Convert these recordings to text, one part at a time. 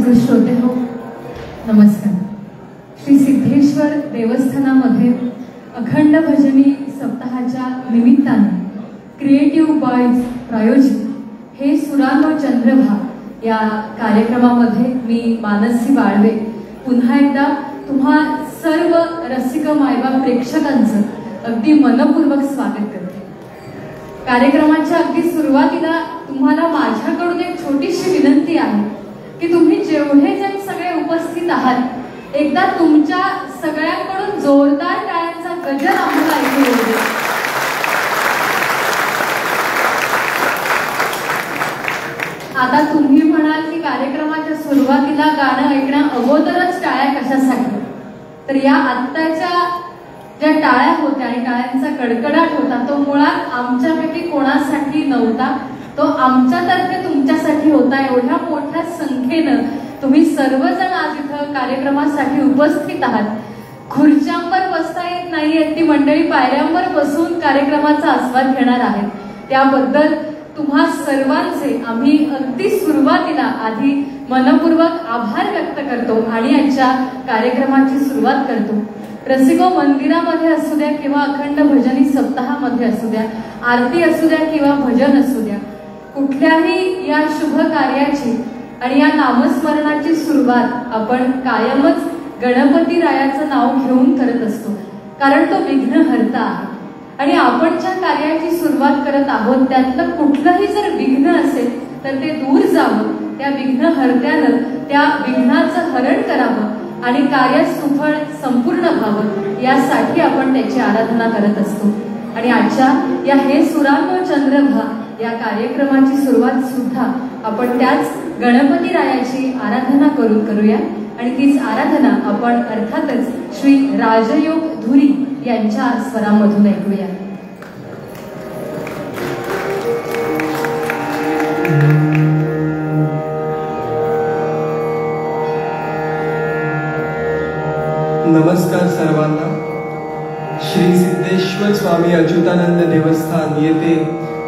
सगळे श्रोते हो, नमस्कार. श्री सिद्धेश्वर देवस्थानामध्ये अखंड भजनी सप्ताहाच्या निमित्ताने क्रिएटिव्ह बॉयज प्रायोजित हे सुरानो चंद्रभा या कार्यक्रमामध्ये मी मानसी बाळवे पुन्हा एकदा तुम्हा सर्व रसिक मायबाप प्रेक्षकांचं अगदी मनपूर्वक स्वागत करते. कार्यक्रमाच्या अगदी सुरुवातीला तुम्हाला माझ्याकडून एक छोटीशी विनंती आहे की तुम्ही जेवढे जण सगळे उपस्थित आहात एकदा तुमच्या सगळ्यांकडून जोरदार टाळ्यांचा गजर आम्हाला ऐकू येऊ दे. आता तुम्ही म्हणाल की कार्यक्रमाच्या सुरुवातीला गाणं ऐकण्या अगोदरच टाळ्या कशासाठी, तर या आत्ताच्या ज्या टाळ्या होत्या आणि टाळ्यांचा कडकडाट होता तो मुळात आमच्यापैकी कोणासाठी नव्हता, तो आमच्यातर्फे तुमच्यासाठी होता. एवढ्या मोठ्या संख्येनं तुम्ही सर्वजण आज इथं कार्यक्रमासाठी उपस्थित आहात. खुर्च्यांवर बसता येत नाहीये ती मंडळी पायऱ्यांवर बसून कार्यक्रमाचा आस्वाद घेणार आहेत. त्याबद्दल तुम्हा सर्वांचे आम्ही अगदी सुरुवातीला आधी मनपूर्वक आभार व्यक्त करतो आणि आजच्या कार्यक्रमाची सुरुवात करतो. रसिको, मंदिरामध्ये असू द्या किंवा अखंड भजनी सप्ताहामध्ये असू द्या, आरती असू द्या किंवा भजन असू द्या, कुठल्याही या शुभ कार्याची आणि या नामस्मरणाची सुरुवात आपण कायमच गणपती रायाचं नाव घेऊन करत असतो, कारण तो विघ्नहर्ता आहे. आणि आपण ज्या कार्याची सुरुवात करत आहोत त्यातलं कुठलंही जर विघ्न असेल तर ते दूर जावं, त्या विघ्नहर्त्यानं त्या विघ्नाचं हरण करावं आणि कार्य सुफळ संपूर्ण व्हावं यासाठी आपण त्याची आराधना करत असतो. आणि आजच्या या हे सुरानो चंद्रभा या कार्यक्रमाची सुरुवात सुद्धा आपण त्याच गणपती रायाची आराधना करून करूया. आणि तीच आराधना आपण अर्थातच श्री राजयोग धुरी यांच्या स्वरामधून ऐकूया. नमस्कार सर्वांना. श्री सिद्धेश्वर स्वामी अच्युतानंद देवस्थान येथे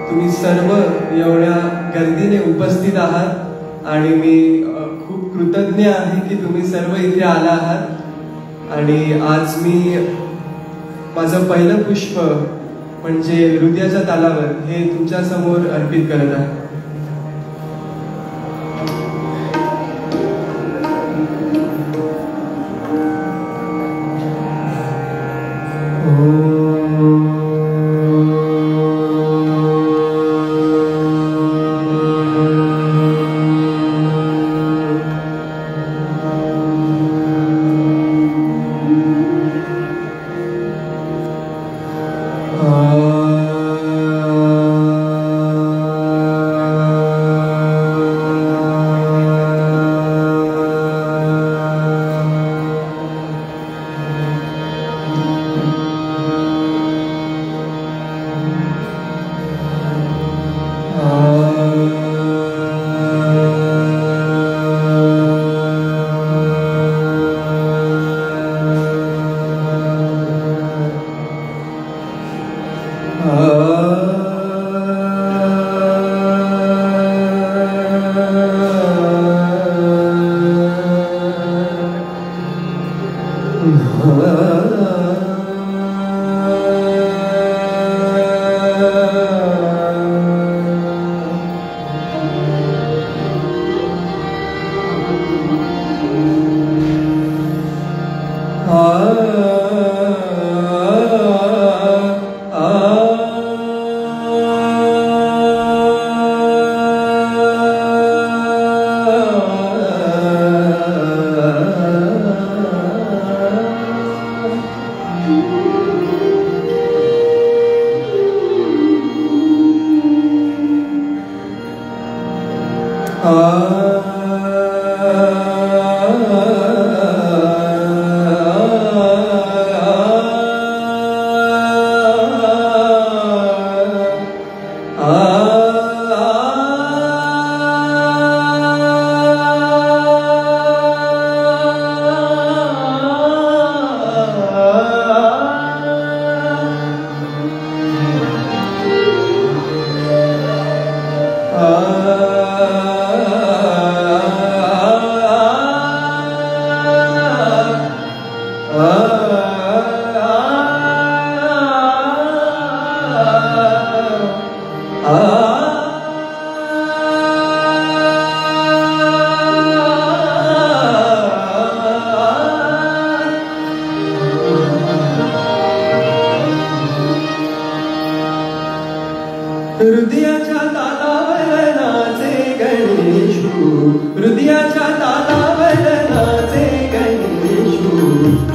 तुम्ही सर्व एवढ्या गर्दीने उपस्थित आहात आणि मी खूप कृतज्ञ आहे की तुम्ही सर्व इथे आला आहात. आणि आज मी माझं पहिलं पुष्प म्हणजे हृदयाच्या तालावर हे तुमच्या समोर अर्पित करत आहे.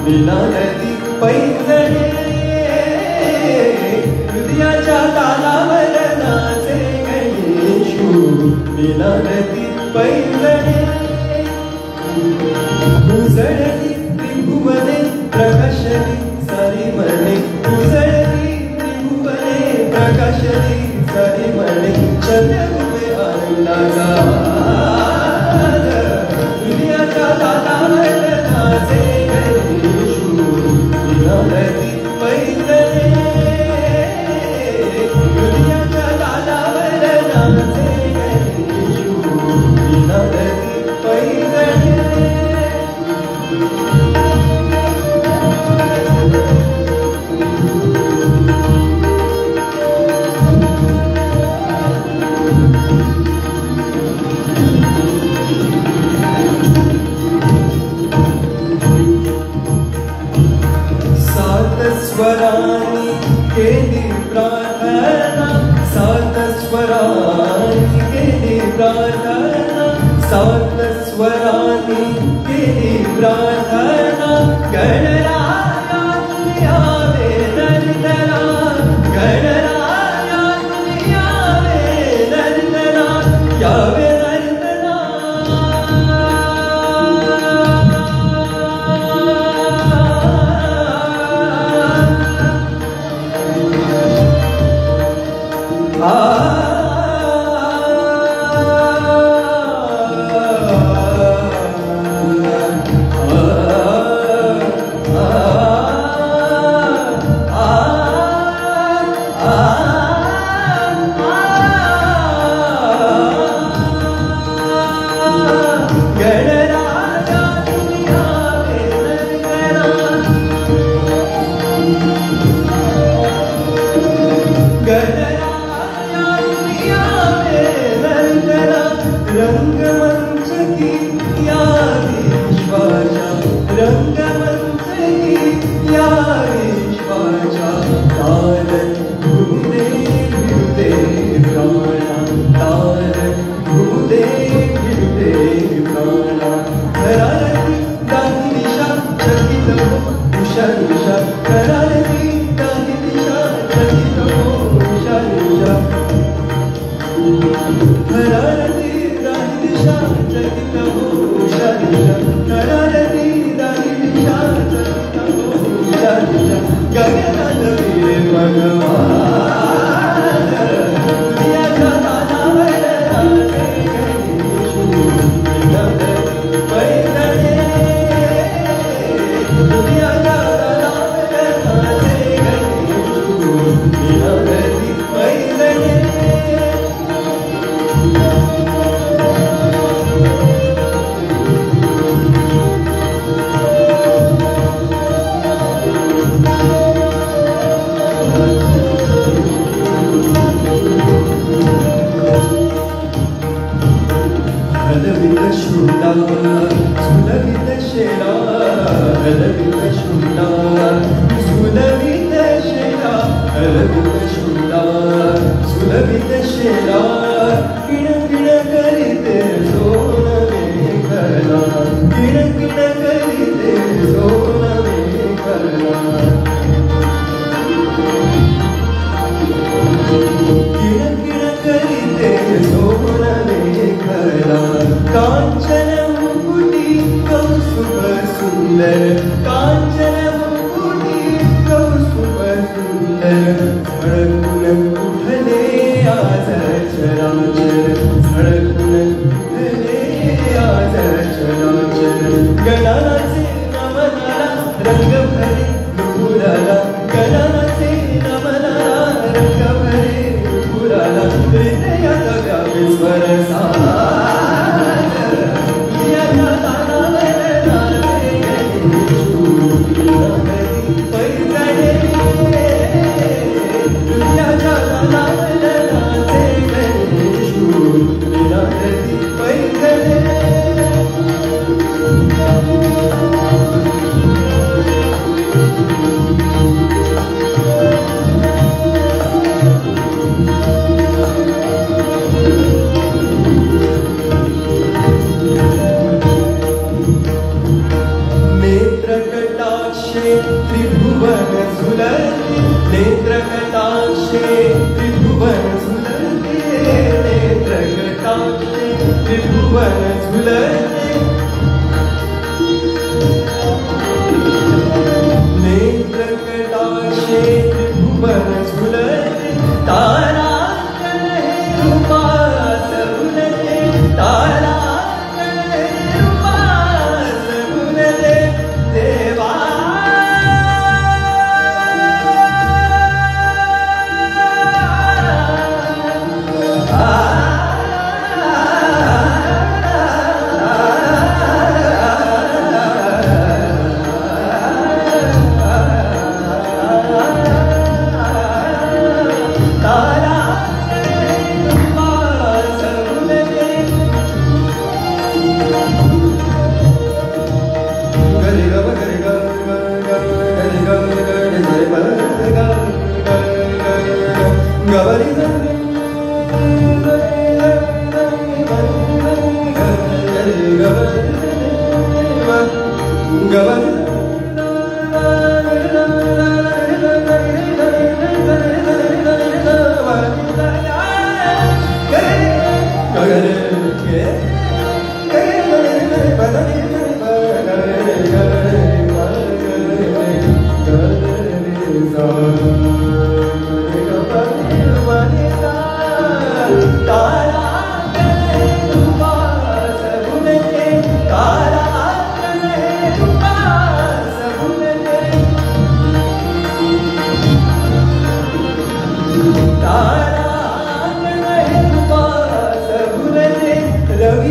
निनादती पैंजणे हृदयाच्या तालावर नाचे गणेशू निनादती पैंजणे उजळती त्रिभुवने प्रकाशती सारी मने उजळती त्रिभुवने प्रकाशती सारी मने चंद्ररूपे आनंदाचा हृदयाच्या तालावर नाचे गणेशू निनादती पैंजणे हृदयाच्या तालावर नाचे गणेशू निनादती पैंजणे स्वरानी केली प्रार्थना सात स्वरानी केली प्रार्थना सात स्वरानी केली प्रार्थना गणराया तुम्ही यावे नंदना गणराया तुम्ही यावे नंदना यावे त्रिभुवन झुलते नेत्रकटाक्षे त्रिभुवन झुलते तारांगण हे रूपास उलटे तारांगण हे रूपास उलटे देवा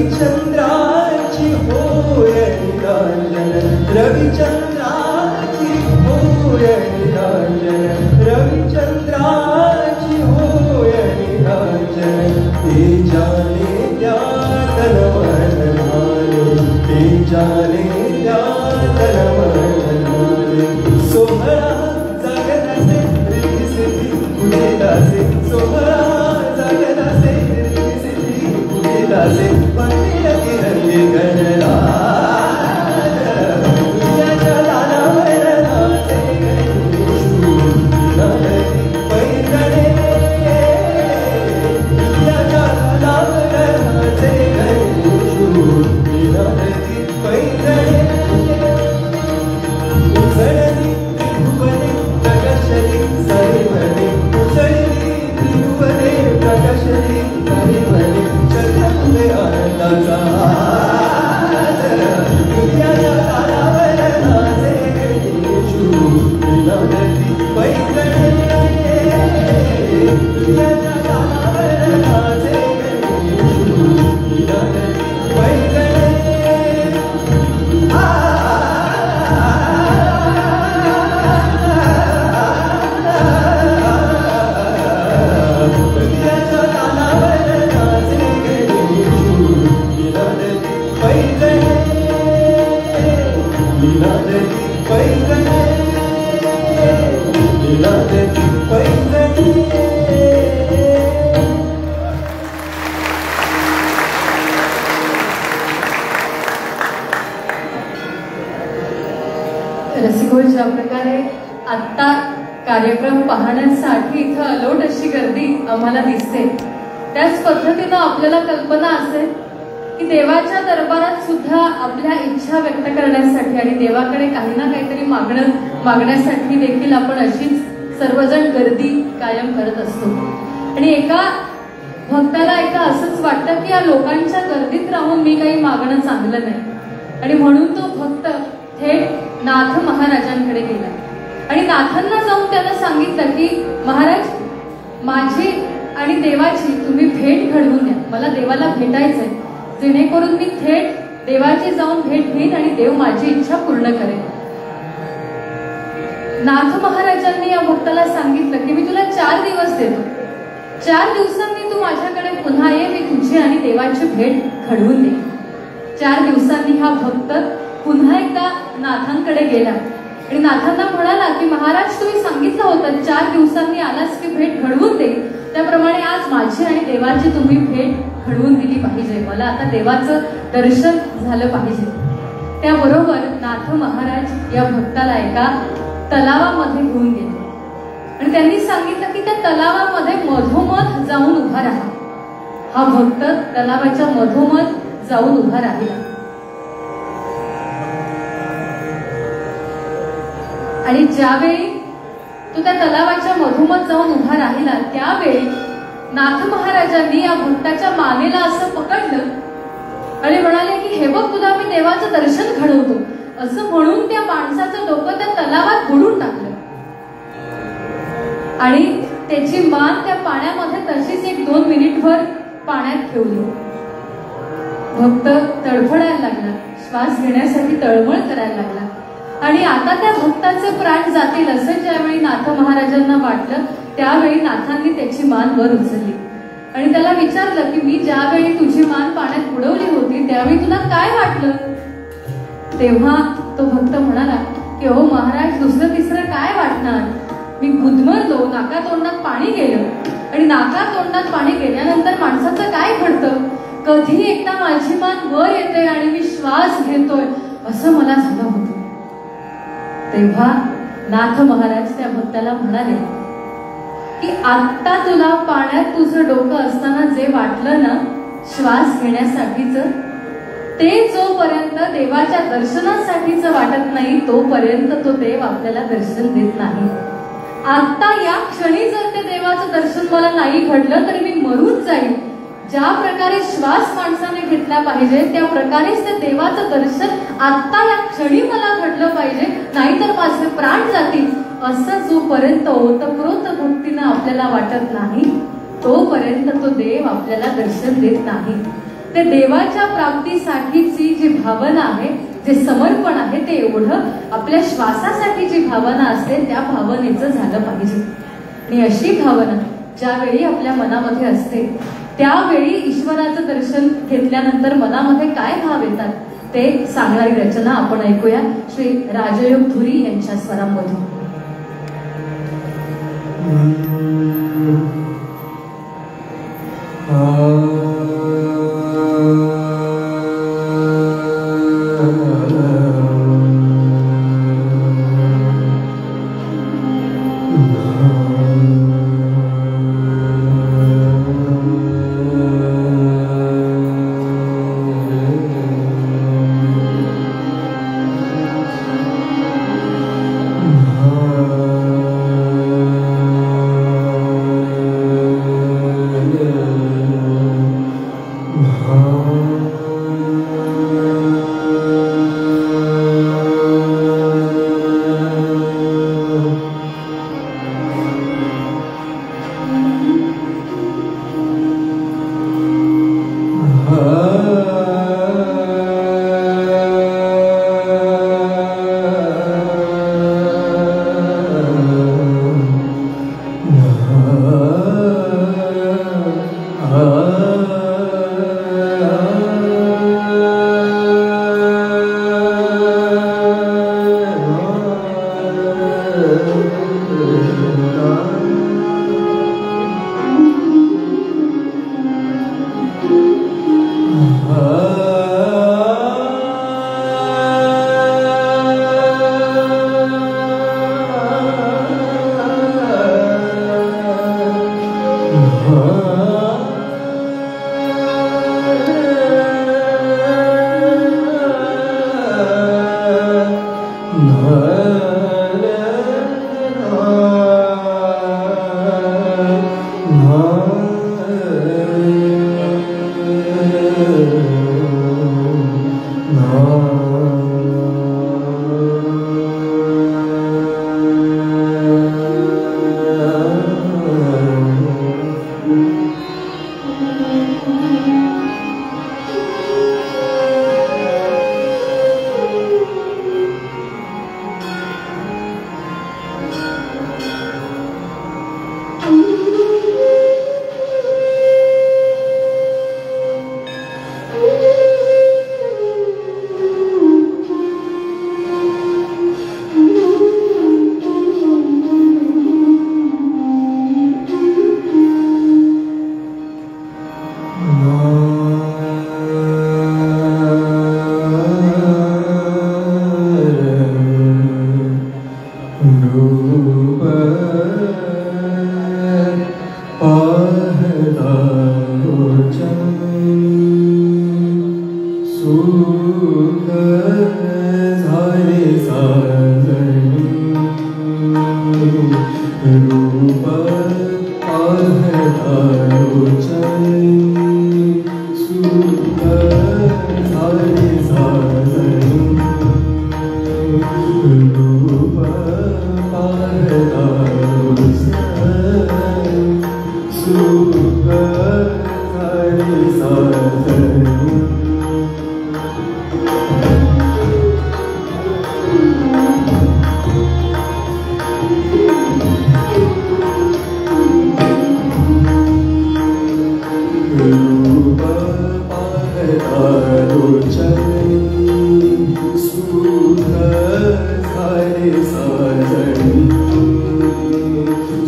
रविचंद्राची होय निरांजन रविचंद्राची होय निरांजन रविचंद्राची होय निरांजन ते जाने त्या तनमन झाले ते जाने त्या तनमन झाले सोहळा जगनाचे रिसिद्धी उदितासे सोहळा जगनाचे रिसिद्धी उदितासे रसिको, ज्या प्रकारे आत्ता कार्यक्रम पाहण्यासाठी इथं अलोट अशी गर्दी आम्हाला दिसते, त्याच पद्धतीनं आपल्याला कल्पना असेल की देवाच्या दरबारात सुद्धा आपल्या इच्छा व्यक्त करण्यासाठी आणि देवाकडे काही ना काहीतरी मागण्यासाठी देखील आपण अशीच सर्वजण गर्दी कायम करत असतो. आणि एका भक्ताला एकदा असंच वाटतं की या लोकांच्या गर्दीत राहून मी काही मागणं चांगलं नाही, आणि म्हणून तो भक्त थेट नाथ महाराजांकडे गेला आणि नाथांना जाऊन त्याला सांगितलं की महाराज, माझी आणि देवाची तुम्ही भेट घडवून द्या, मला देवाला भेटायचंय, जेणेकरून मी थेट देवाची जाऊन भेट घेईन आणि देव माझी इच्छा पूर्ण करेल. नाथ महाराजांनी या भक्ताला सांगितलं की मी तुला 4 दिवस देतो, 4 दिवसांनी तू माझ्याकडे पुन्हा ये, मी तुझी आणि देवाची भेट घडवून दे. 4 दिवसांनी हा भक्त पुन्हा एकदा नाथांकडे गेला आणि नाथांना म्हणाला की महाराज, तुम्ही सांगितलं होतं 4 दिवसांनी आलास की भेट घडवून दे, त्याप्रमाणे आज माझी आणि देवाची तुम्ही भेट घडवून दिली पाहिजे, मला आता देवाचं दर्शन झालं पाहिजे. त्याबरोबर नाथ महाराज या भक्ताला एका तलावामध्ये घेऊन गेले आणि त्यांनी सांगितलं की त्या तलावामध्ये मधोमध जाऊन उभा राहा. हा भक्त तलावाच्या मधोमध जाऊन उभा राहिला. आणि ज्यावेळी तो त्या तलावाच्या मधोमध जाऊन उभा राहिला त्यावेळी नाथ महाराजांनी या भक्ताच्या मानेला असं पकडलं आणि म्हणाले की हे बघ तुला मी देवाचं दर्शन घडवतो, असं म्हणून त्या माणसाचं डोकं त्या तलावात बुडून टाकलं आणि त्याची मान त्या पाण्यामध्ये तशीच 1-2 मिनिटभर पाण्यात ठेवली. भक्त तडफडायला लागला, श्वास घेण्यासाठी तळमळ करायला लागला आणि आता त्या भक्ताचे प्राण जातील असं ज्यावेळी नाथ महाराजांना वाटलं त्यावेळी नाथांनी त्याची मान वर उचलली आणि त्याला विचारलं की मी ज्यावेळी तुझी मान पाण्यात बुडवली होती त्यावेळी तुला काय वाटलं. तेव्हा तो भक्त म्हणाला की हो महाराज, दुसरं तिसरं काय वाटणार, मी गुदमरलो, नाका तोंडात पाणी गेलं आणि नाका तोंडात पाणी गेल्यानंतर माणसाचं काय घडतं, कधी एकदा माझी मान वर येते आणि मी श्वास घेतोय असं मला झालं होतं. तेव्हा नाथ महाराज त्या भक्ताला म्हणाले की आता तुला पाण्यात तुझं डोकं असताना जे वाटलं ना श्वास घेण्यासाठीच, ते जोपर्यंत देवाच्या दर्शनासाठीच वाटत नाही तोपर्यंत तो देव आपल्याला दर्शन देत नाही. आता या क्षणी जर ते देवाचं दर्शन मला नाही घडलं तरी मी मरून जाईल. ज्या प्रकारे श्वास माणसाने घेतला पाहिजे त्या प्रकारेच ते देवाचं दर्शन आता या क्षणी मला घडलं पाहिजे, नाहीतर माझे प्राण जातील असं जोपर्यंत ओतप्रोत भक्तीनं आपल्याला वाटत नाही तोपर्यंत तो देव आपल्याला दर्शन देत नाही. ते देवाच्या प्राप्तीसाठीची जी भावना आहे, जे समर्पण आहे, ते एवढं आपल्या श्वासासाठी जी भावना असते त्या भावनेचं झालं पाहिजे. आणि अशी भावना ज्यावेळी आपल्या मनामध्ये असते त्यावेळी ईश्वराचं दर्शन घेतल्यानंतर मनामध्ये काय भाव येतात ते सांगणारी रचना आपण ऐकूया श्री राजयोग धुरी यांच्या स्वरांमधून. झाले साजणी रूप पाहतालोचनी सुख झाले साजणी रूप पाहतालोचनी सुख झाले साजणी रूप पाहतालोचनी सुख झाले साजणी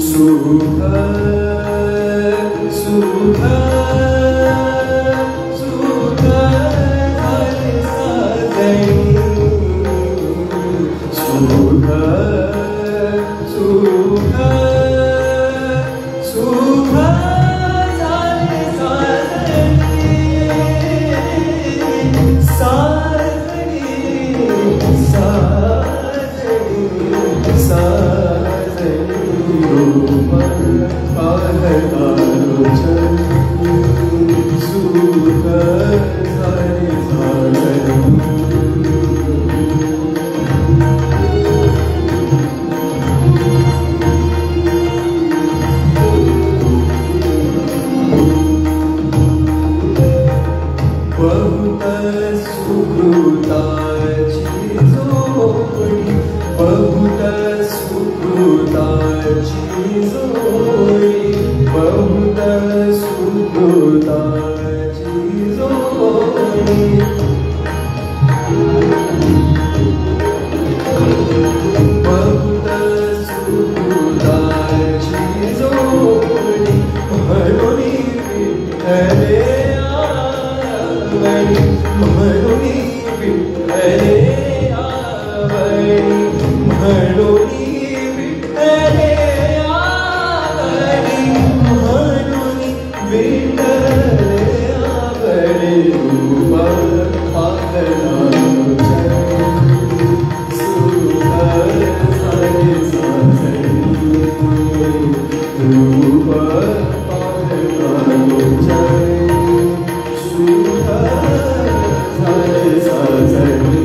सुख सुख सुख झाले साजणी सुख सुख सुख झाले साजणी साजणी साजणी रूप पाहतालोचनी सुख झाले साजणी बहुत सुकृताची जोडी बहुत सुकृताची जोडी बहुत सुकृताची जोडी बहुत सुकृताची जोडी म्हणून विठ्ठले म्हणून विठ्ठले आवडी म्हणून विठ्ठले आवडी म्हणून विठ्ठले आवडी रूप पाहतालोचनी सुख झाले साजणी रूप पाहतालोचनी सुख झाले साजणी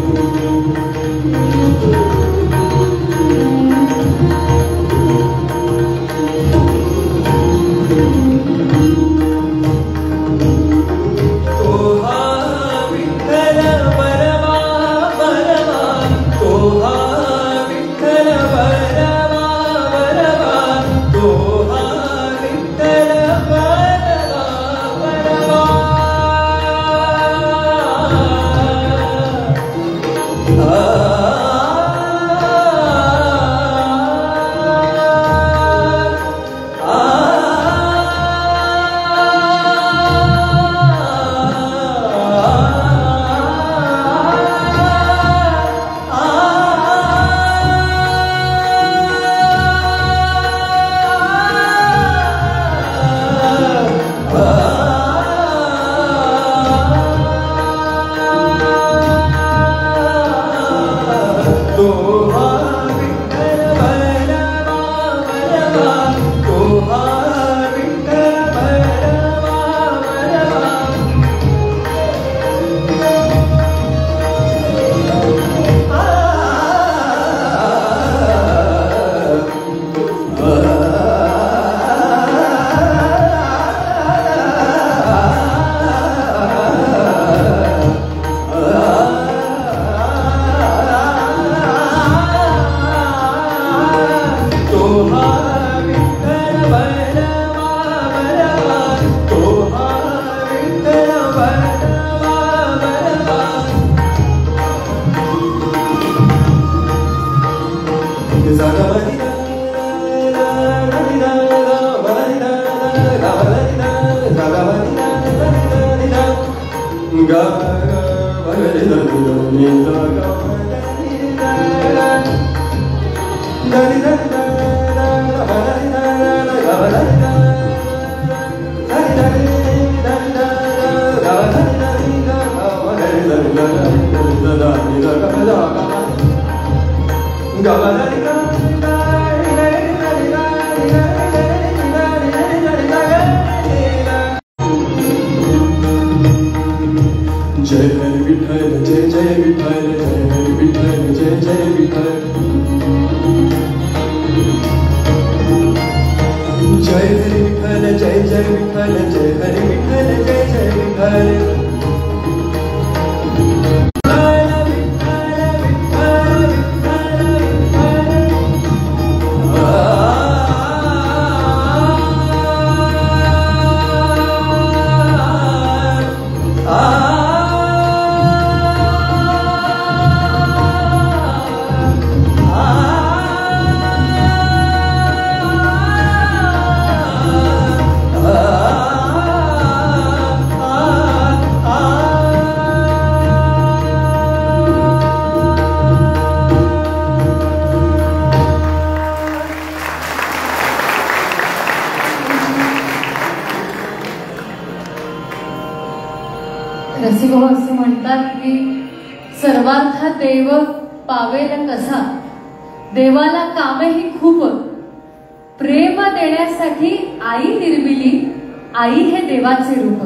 तोहा विठ्ठल बरवा बरवा तोहा विठ्ठल बरवा बरवा तोहा विठ्ठल बरवा बरवा तोहा विठ्ठल बरवा बरवा तोहा विठ्ठल बरवा बरवा तोहा विठ्ठल बरवा बरवा तोहा विठ्ठल बरवा बरवा जय हरी विठ्ठल जय जय विठ्ठल जय हरी विठ्ठल जय जय विठ्ठल जय हरी विठ्ठल जय जय विठ्ठल जय हरी विठ्ठल जय जय विठ्ठल रसिको असे म्हणतात की सर्वार्थ देव पावेल कसा, देवाला कामेही खूप, प्रेम देण्यासाठी आई निर्मिली, आई हे देवाचे रूप.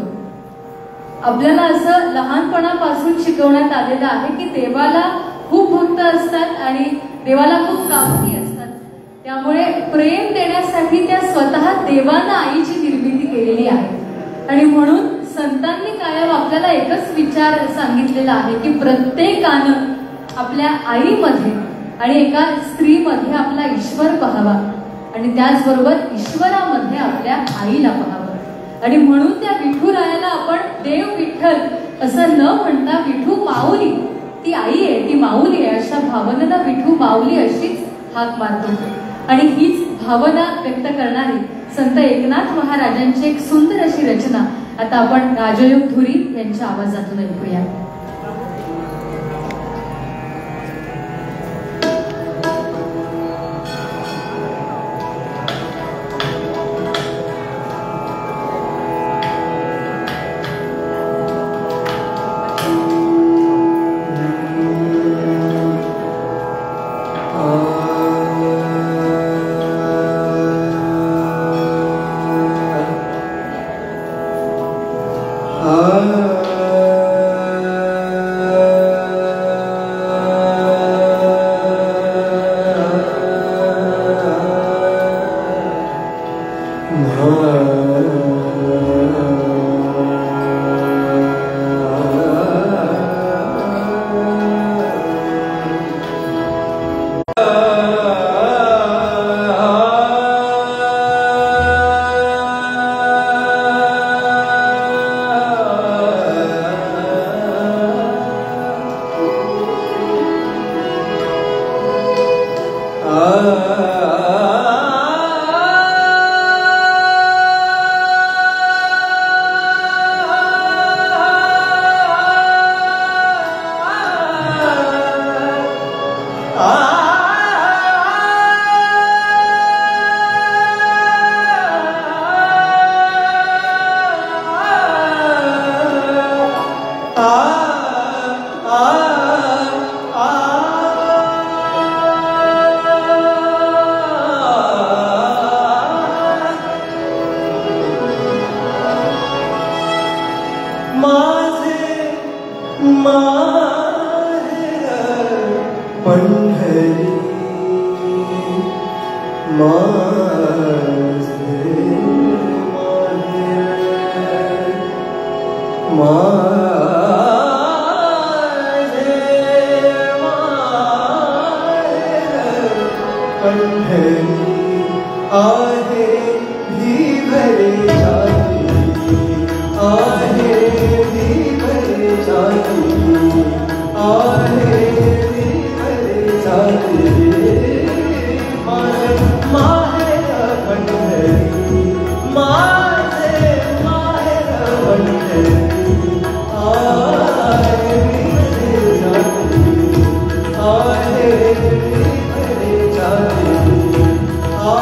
आपल्याला असं लहानपणापासून शिकवण्यात आलेलं आहे की देवाला खूप भक्त असतात आणि देवाला खूप कामही असतात. त्यामुळे प्रेम देण्यासाठी त्या स्वतः देवानं आईची निर्मिती केलेली आहे. आणि म्हणून संतांनी कायम आपल्याला एकच विचार सांगितलेला आहे की प्रत्येकानं आपल्या आईमध्ये आणि एका स्त्रीमध्ये आपला ईश्वर पाहावा आणि त्याचबरोबर ईश्वरामध्ये आपल्या आईला पाहावं. आणि म्हणून त्या विठुरायाला आपण देव विठ्ठल असं न म्हणता विठू माऊली, ती आई आहे ती माऊली आहे अशा भावनेला विठू माऊली अशीच हाक मारतो. आणि हीच भावना व्यक्त करणारी संत एकनाथ महाराजांची एक सुंदर अशी रचना आता आपण राजयोग धुरी यांच्या आवाजातून ऐकूया.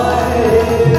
आहे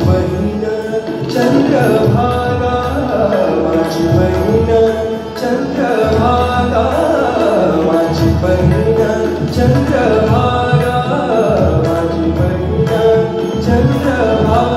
बहीण चंद्रभागा, माझी बहीण चंद्रभागा, माझी बहीण चंद्रभागा, माझी बहीण चंद्रभागा.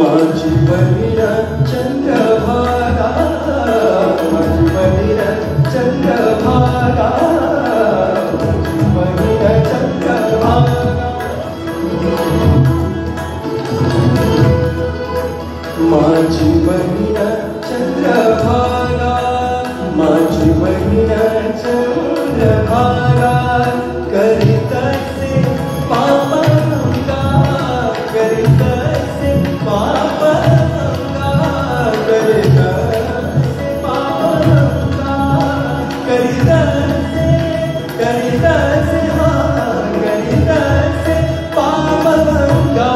माझी बहीण चंद्रभागा, माझी बहीण चंद्रभागा, माझी बहीण चंद्रभागा, माझी बहीण चंद्रभागा, माझी बहीण चंद्रभागा. करीत असे पाप गंगा, करीत असे पाप गंगा, करीत असे पाप गंगा, करीत असे, करीत असे करीत असे पाप गंगा.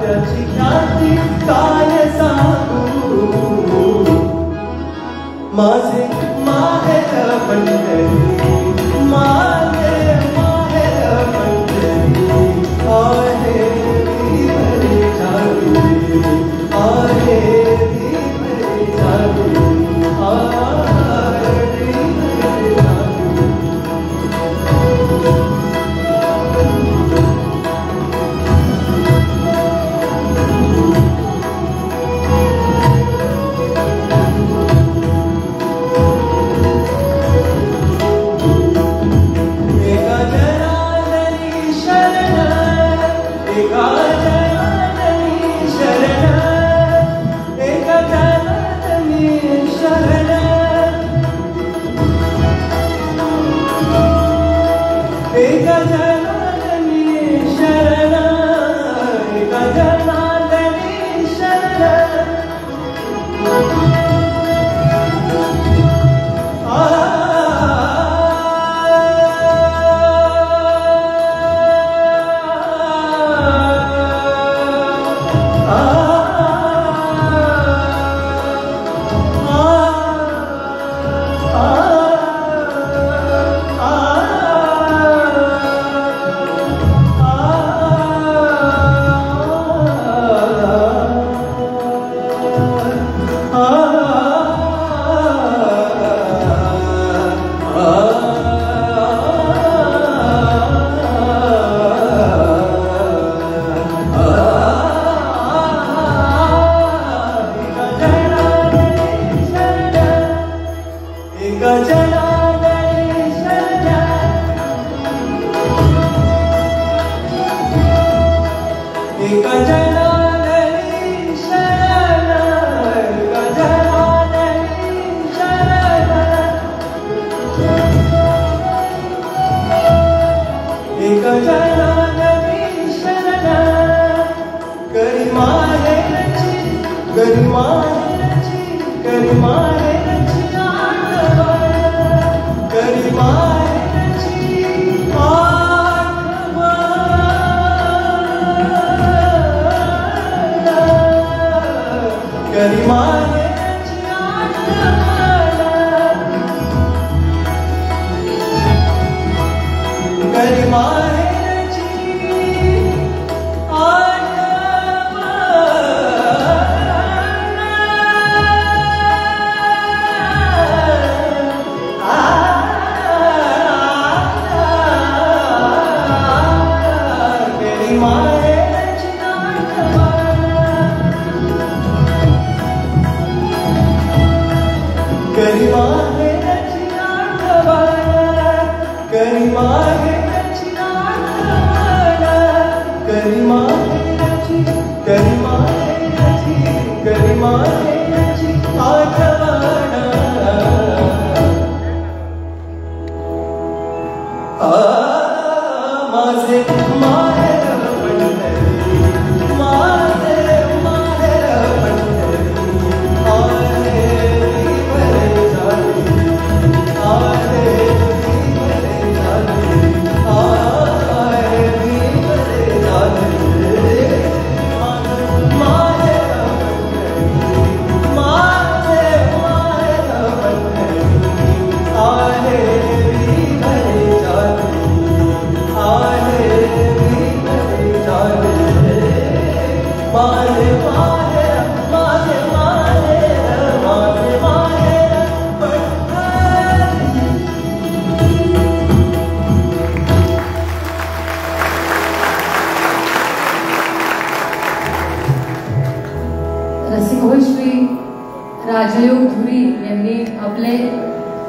त्याची ख्याती काय सांगू. माझे माहेर पंढरी माझे माहेर पंढरी आहे ती भरी जागरी आहे ती भरी जागरी आहे ती भरी जागरी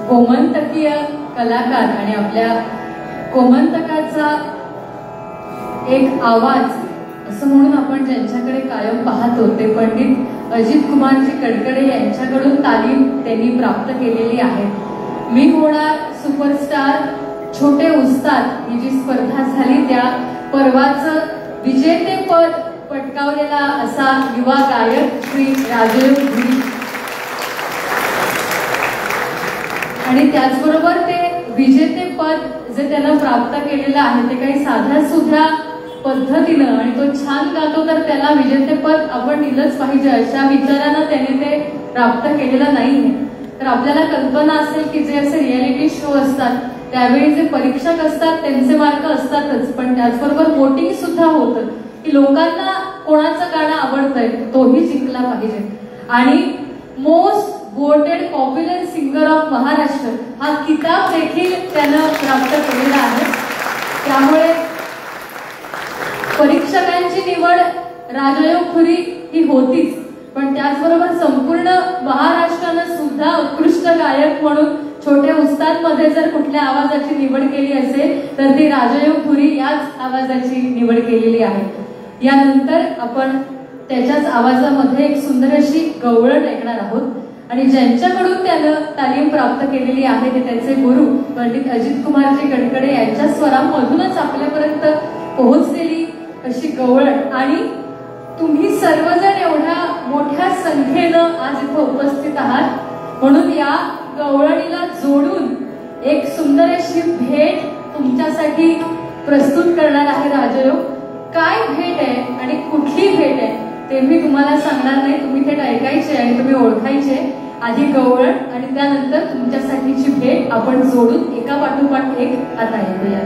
गोमंतकीय कलाकार आणि आपल्या गोमंतकाचा एक आवाज असं म्हणून आपण ज्यांच्याकडे कायम पाहतो ते पंडित अजित कुमारजी कडकडे यांच्याकडून तालीम त्यांनी प्राप्त केलेली आहे. मी होणार सुपरस्टार छोटे उस्ताद ही जी स्पर्धा झाली त्या पर्वाचं विजेतेपद पटकावलेला असा युवा गायक श्री राजयोग धुरी आणि त्याचबरोबर ते विजेतेपद जे त्याला प्राप्त केलेलं आहे ते काही साध्या सुध्या पद्धतीनं आणि तो छान गातो तर त्याला विजेतेपद आपण दिलंच पाहिजे अशा विचारानं त्याने ते प्राप्त केलेलं नाहीये. तर आपल्याला कल्पना असेल की जे असे रियालिटी शो असतात त्यावेळी जे परीक्षक असतात त्यांचे मार्क असतातच, पण त्याचबरोबर वोटिंग सुद्धा होतं की लोकांना कोणाचं गाणं आवडतंय तोही जिंकला पाहिजे. आणि most voted popular singer of Maharashtra हा किताब देखील त्यानं प्राप्त केलेला आहे. त्यामुळे परीक्षकांची निवड राजयोग खुरी ही होतीच, पण त्याचबरोबर संपूर्ण महाराष्ट्रानं सुद्धा उत्कृष्ट गायक म्हणून छोटे उस्ताद मध्ये जर कुठल्या आवाजाची निवड केली असेल तर ती राजयोग खुरी याच आवाजाची निवड केलेली आहे. यानंतर आपण त्याच्याच आवाजामध्ये एक सुंदर अशी गवळण ऐकणार आहोत आणि ज्यांच्याकडून त्यानं तालीम प्राप्त केलेली आहे ते त्यांचे गुरु पंडित अजित कुमारजी कडकडे यांच्या स्वरांमधूनच आपल्यापर्यंत पोहोचलेली अशी गवळण. आणि तुम्ही सर्वजण एवढ्या मोठ्या संख्येनं आज इथं उपस्थित आहात म्हणून या गवळणीला जोडून एक सुंदर अशी भेट तुमच्यासाठी प्रस्तुत करणार आहे राजयोग. काय भेट आहे आणि कुठली भेट आहे ते मी तुम्हाला सांगणार नाही, तुम्ही थेट ऐकायचे आणि तुम्ही ओळखायचे. आधी गवळण आणि त्यानंतर तुमच्यासाठीची भेट आपण जोडून एका पाठोपाठ एक आता ऐकूया.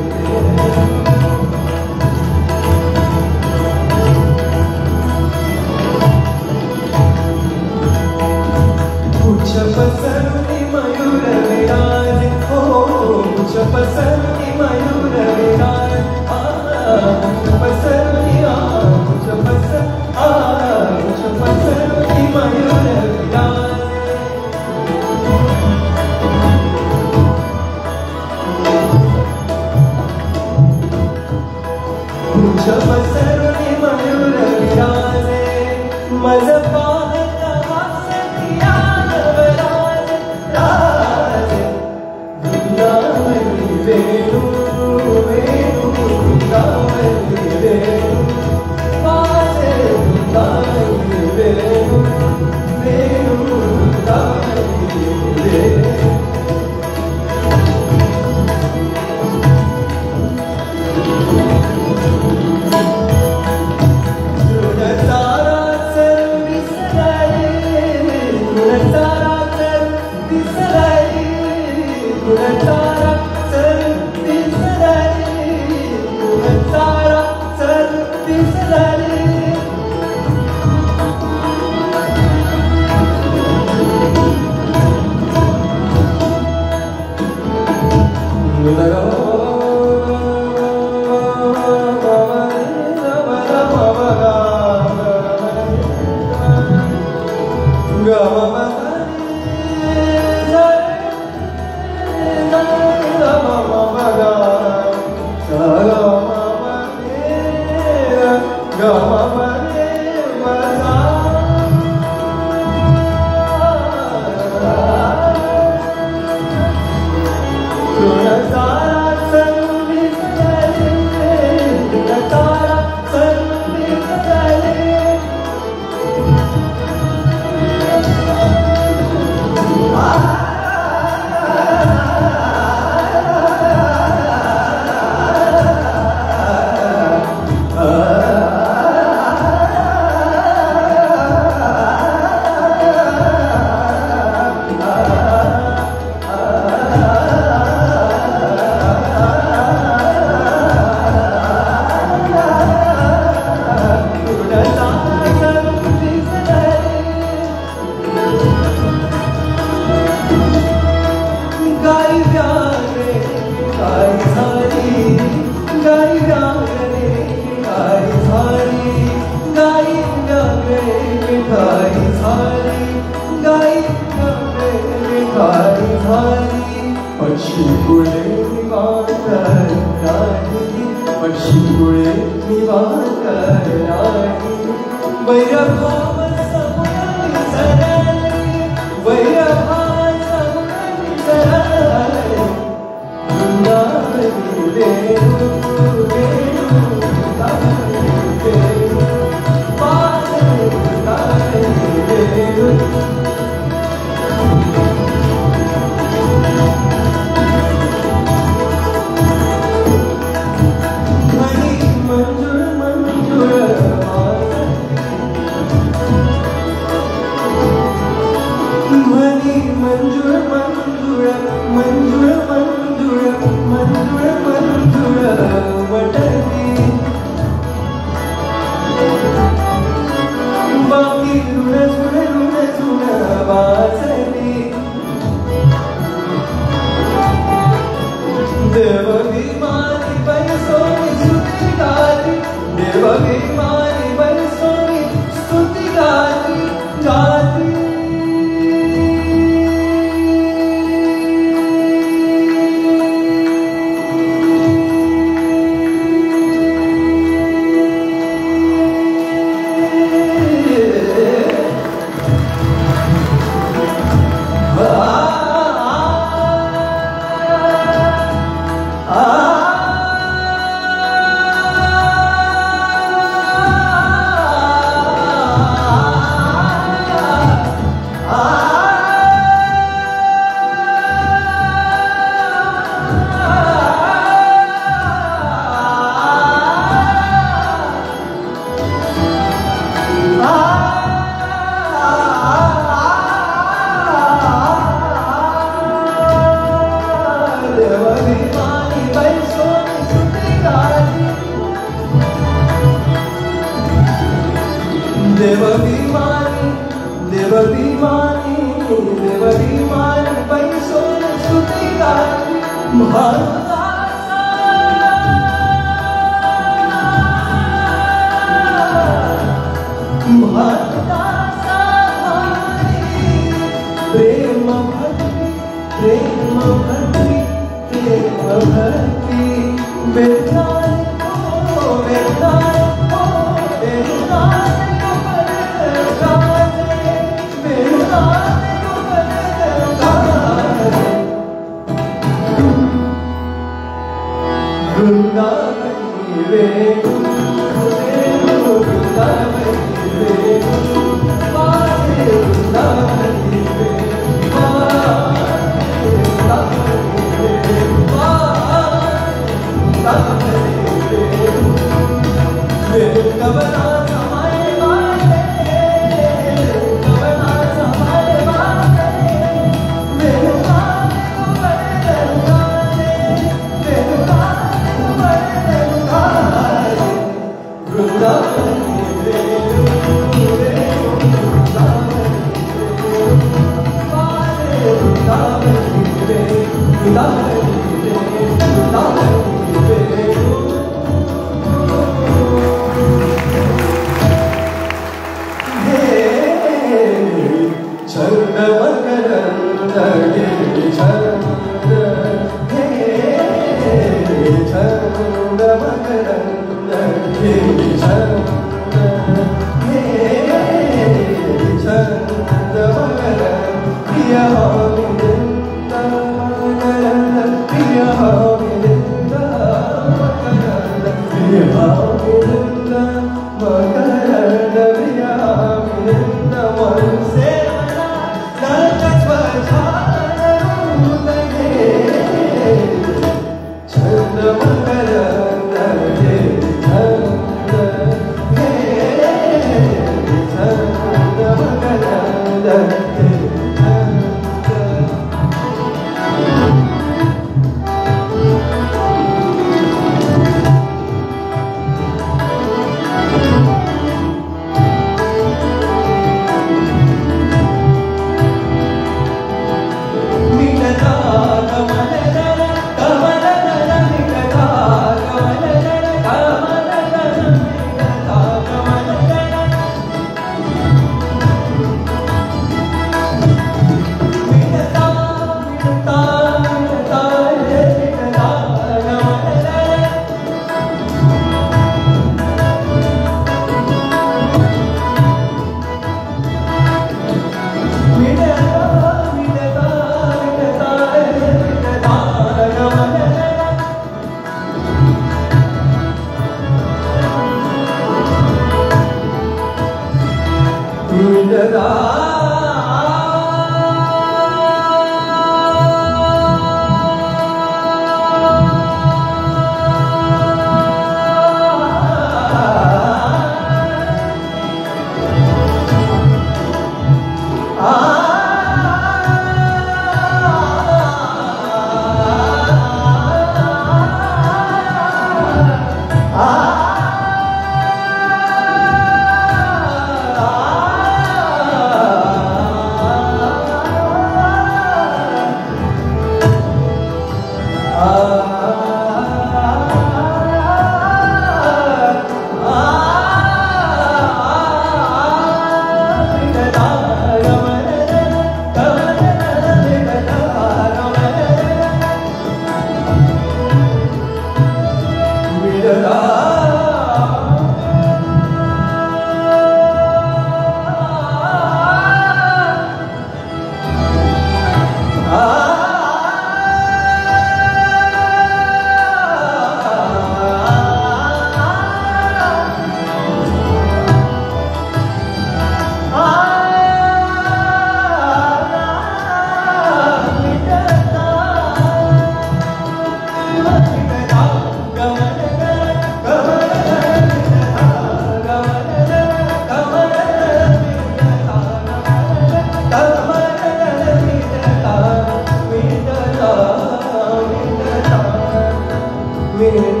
आ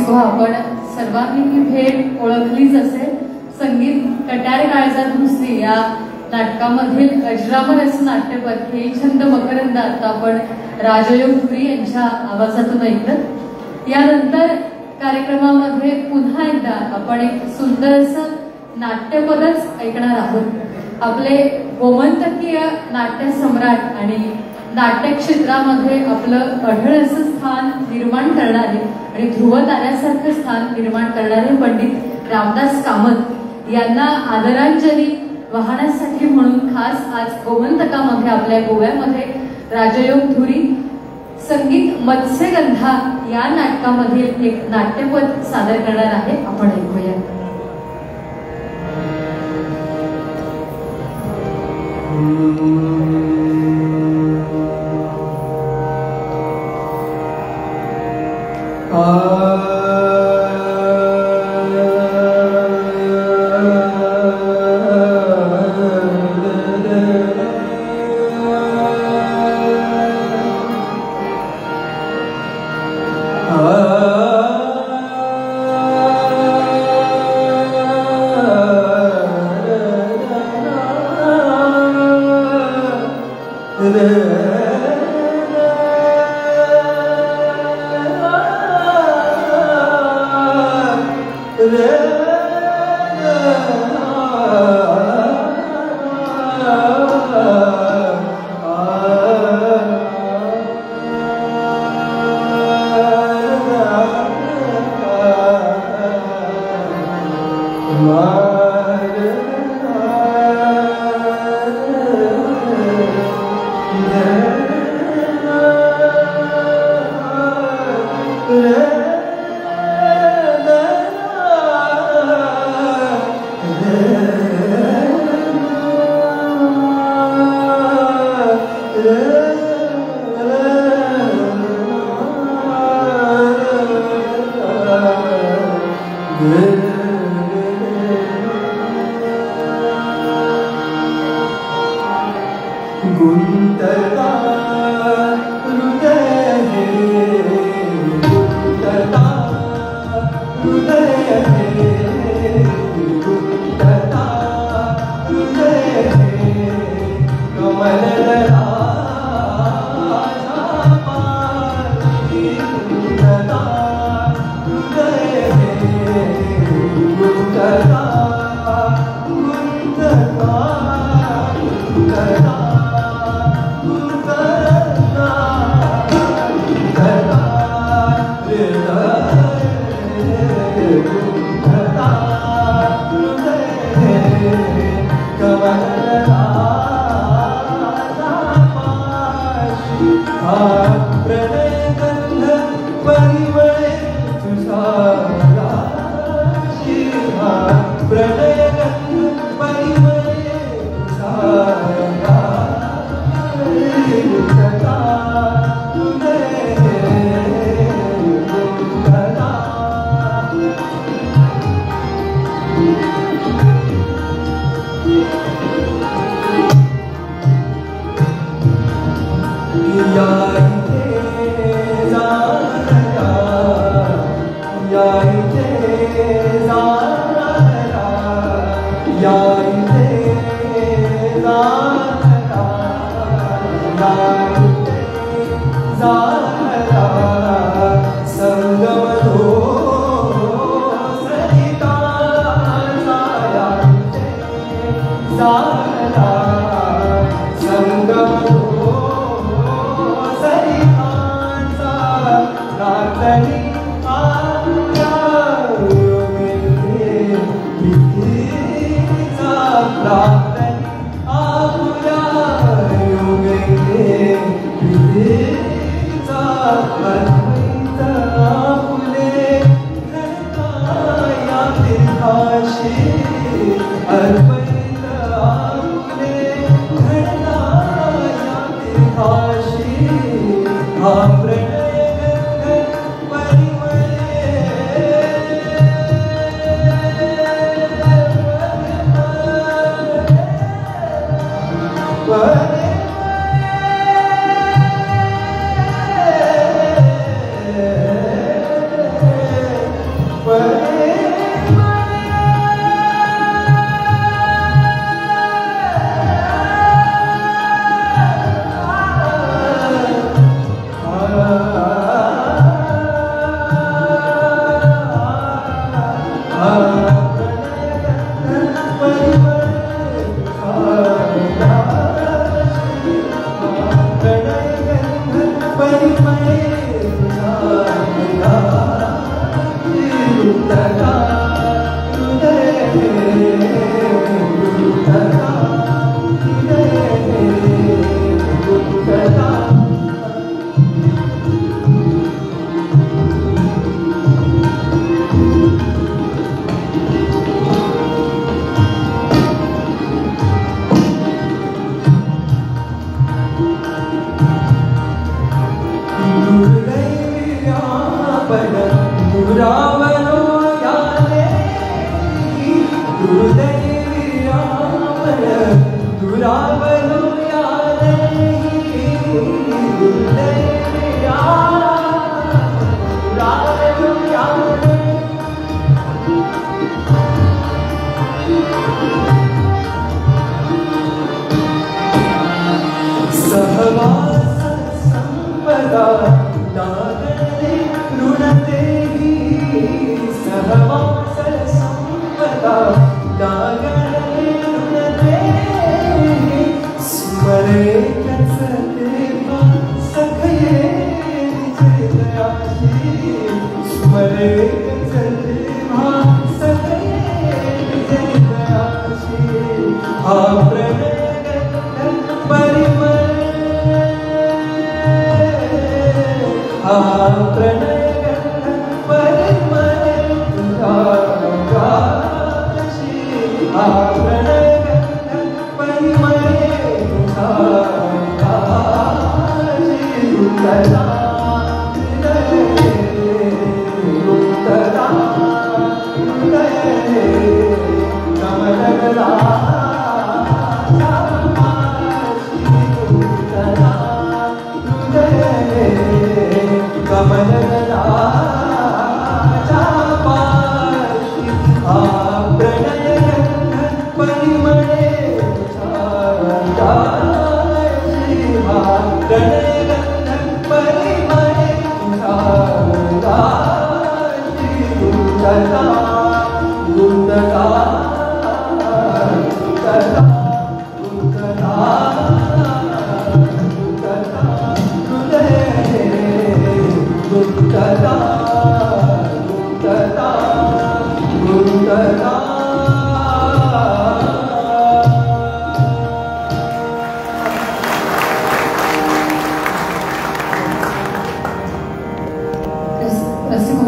तेव्हा आपण सर्वांनी ही भेट ओळखलीच असेल. संगीत कट्यार काळजात घुसली या नाटकामधील अजरामर असं नाट्यपद हे छंद मकरंद आता आपण राजयोग धुरी यांच्या आवाजातून ऐकलं. यानंतर कार्यक्रमामध्ये पुन्हा एकदा आपण एक सुंदर असं नाट्यपदच ऐकणार आहोत. आपले गोमंतकीय नाट्य सम्राट आणि नाट्य क्षेत्रामध्ये आपलं अढळ असं स्थान निर्माण करणारे आणि ध्रुव ताऱ्यासारखं स्थान निर्माण करणारे पंडित रामदास कामत यांना आदरांजली वाहण्यासाठी म्हणून खास आज गोमंतकामध्ये आपल्या गोव्यामध्ये राजयोग धुरी संगीत मत्स्यगंधा या नाटकामधील एक नाट्यपद सादर करणार आहे. आपण ऐकूया.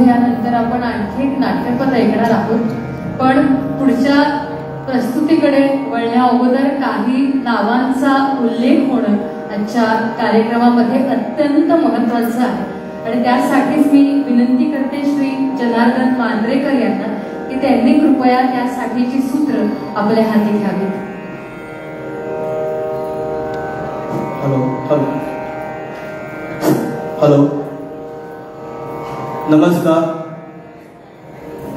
यानंतर आपण आणखी एक नाट्यपद ऐकणार आहोत, पण पुढच्या प्रस्तुतीकडे वळण्या अगोदर काही नावांचा उल्लेख होणं आजच्या कार्यक्रमामध्ये अत्यंत महत्त्वाचं आहे आणि त्यासाठीच मी विनंती करते श्री जनार्दन मांद्रेकर यांना की त्यांनी कृपया त्यासाठीची सूत्र आपल्या हाती घ्यावीत. हॅलो हॅलो हॅलो नमस्कार.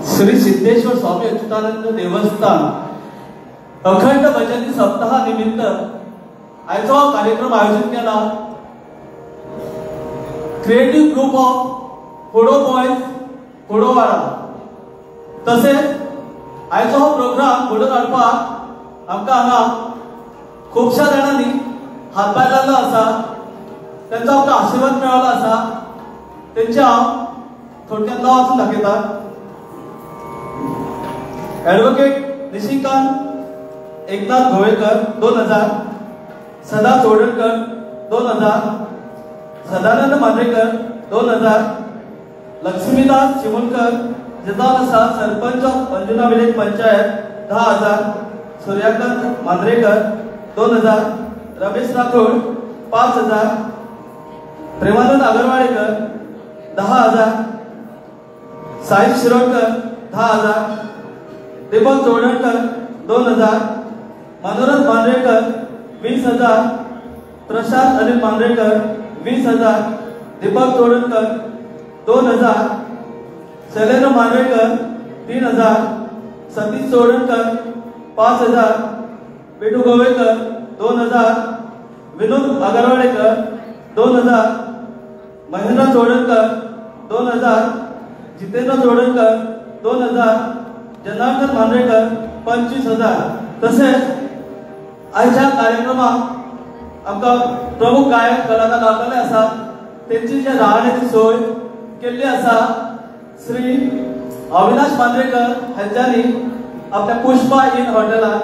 श्री सिद्धेश्वर स्वामी अच्युतानंद देवस्थान अखंड भजनी सप्ताहानिमित्त आयचो कार्यक्रम आयोजित केला. क्रिएटिव्ह ग्रुप ऑफ फोडो बॉयज फोडोवाडा. तसेच आयचो हो प्रोग्राम घडोवन हाडपाक आमकां हांगा खुबश्या जाणांनी हातभार लायलो आसा. त्यांचा आमकां आशीर्वाद मेळ्ळो आसा. तेंचे हांव थोडक्यात नांव वाचून दाखयता. ॲडव्होकेट निशिकांत एकनाथ गोवेकर 2000, सदा चोडणकर 2000, सदानंद मांद्रेकर 2000, लक्ष्मीदास चिमणकर जिजाऊ आसा सरपंच अंजुना विलेज पंचायत 10,000, सूर्यकांत मांद्रेकर 2000, रमेश राठोड 5,000, प्रेमानंद आगरवाडेकर 10,000, साई शिरोडकर 10,000, दीपक चोडणकर 2000, मनोरंज मांद्रेकर 20,000, प्रशांत अनिल मांद्रेकर 20,000, दीपक चोडणकर 2000, शैलेंद्र मांद्रेकर 3,000, सतीश चोडणकर 5,000, बिटू गोवेकर 2000, विनोद आगरवाडेकर 2000, महेंद्र चोडणकर 2000, जितेंद्र चोडणकर 2000, जनार्दन मांद्रेकर 25,000. तसेच आयच्या कार्यक्रमाक आमकां प्रमुख गायक कलाकार रावतले आसा. तेंची जे राहण्याची सोय केल्ली आसा श्री अविनाश मांद्रेकर हांच्यांनी आपल्या पुष्पा इन हॉटेलान.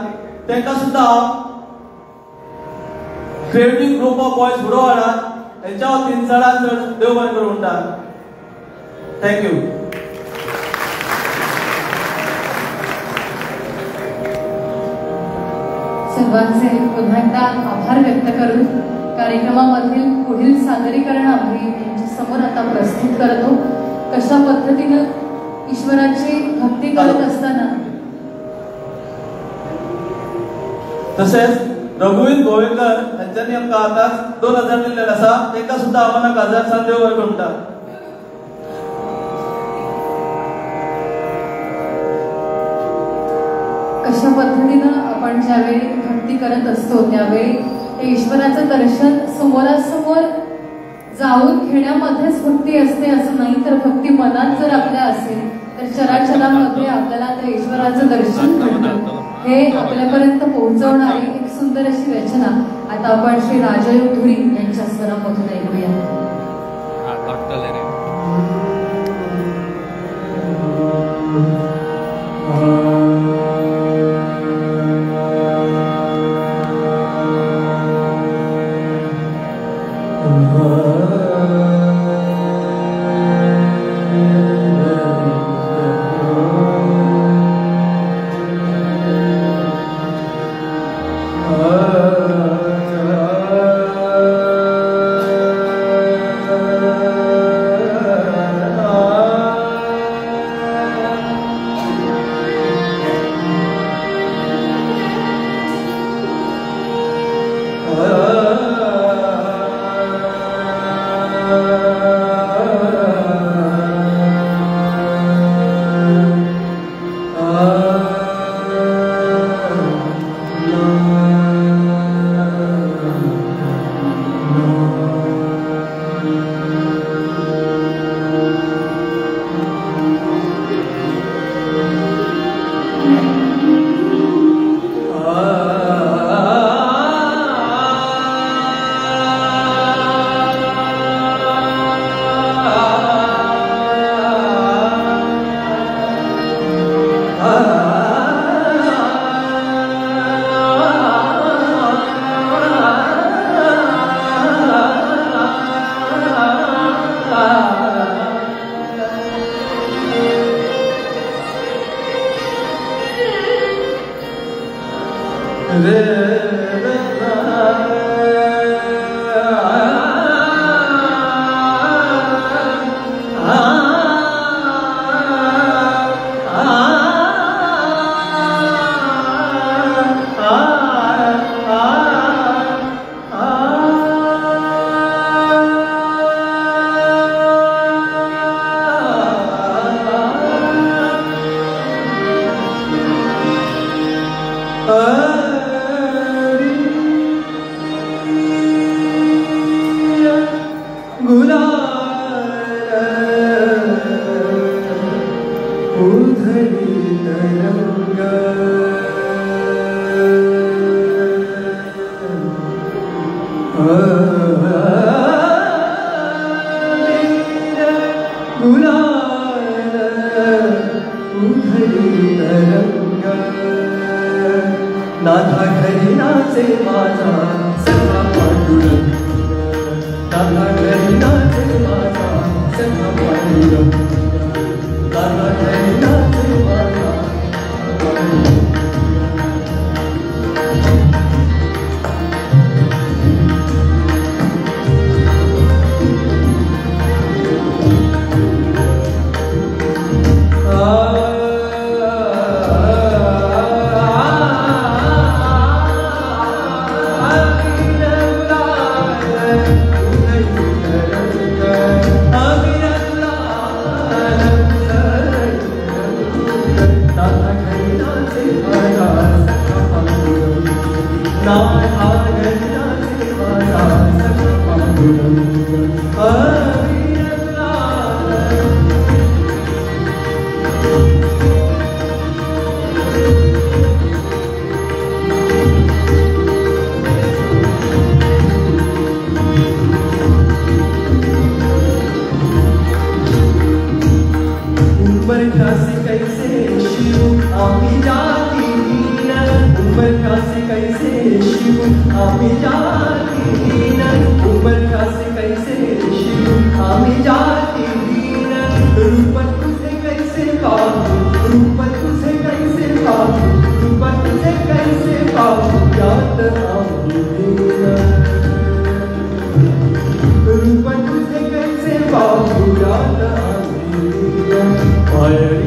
तांकां सुद्दां हांव क्रिएटिव्ह ग्रुप ऑफ बॉयज बुडोवाडा हेंच्या वतीन चडांत चड देव बरें करूं म्हणटा. थँक्यू. सर्वांचे पुन्हा एकदा आभार व्यक्त करून कार्यक्रमामधील पुढील सादरीकरण आम्ही त्यांच्या समोर आता प्रस्तुत करतो. कशा पद्धतीनं ईश्वराची भक्ती करत असताना तसेच रघुवीर गोवेकर यांच्यानी आमकां आतांच 2000 दिल्लेले आसा, ताका सुद्धा आव्हानाक हजार सान देव बरें करूं म्हणटा. कशा पद्धतीनं आपण ज्यावेळी भक्ती करत असतो त्यावेळी ते ईश्वराचं दर्शन समोरासमोर जाऊन घेण्यामध्येच भक्ती असते असं नाही, तर भक्ती मनात जर आपल्या असेल तर चराचरामध्ये आपल्याला त्या ईश्वराचं दर्शन घडतं. हे आपल्यापर्यंत पोहोचवणारी एक सुंदर अशी रचना आता आपण श्री राजयोग धुरी यांच्या स्वरामधून ऐकूया. Fire,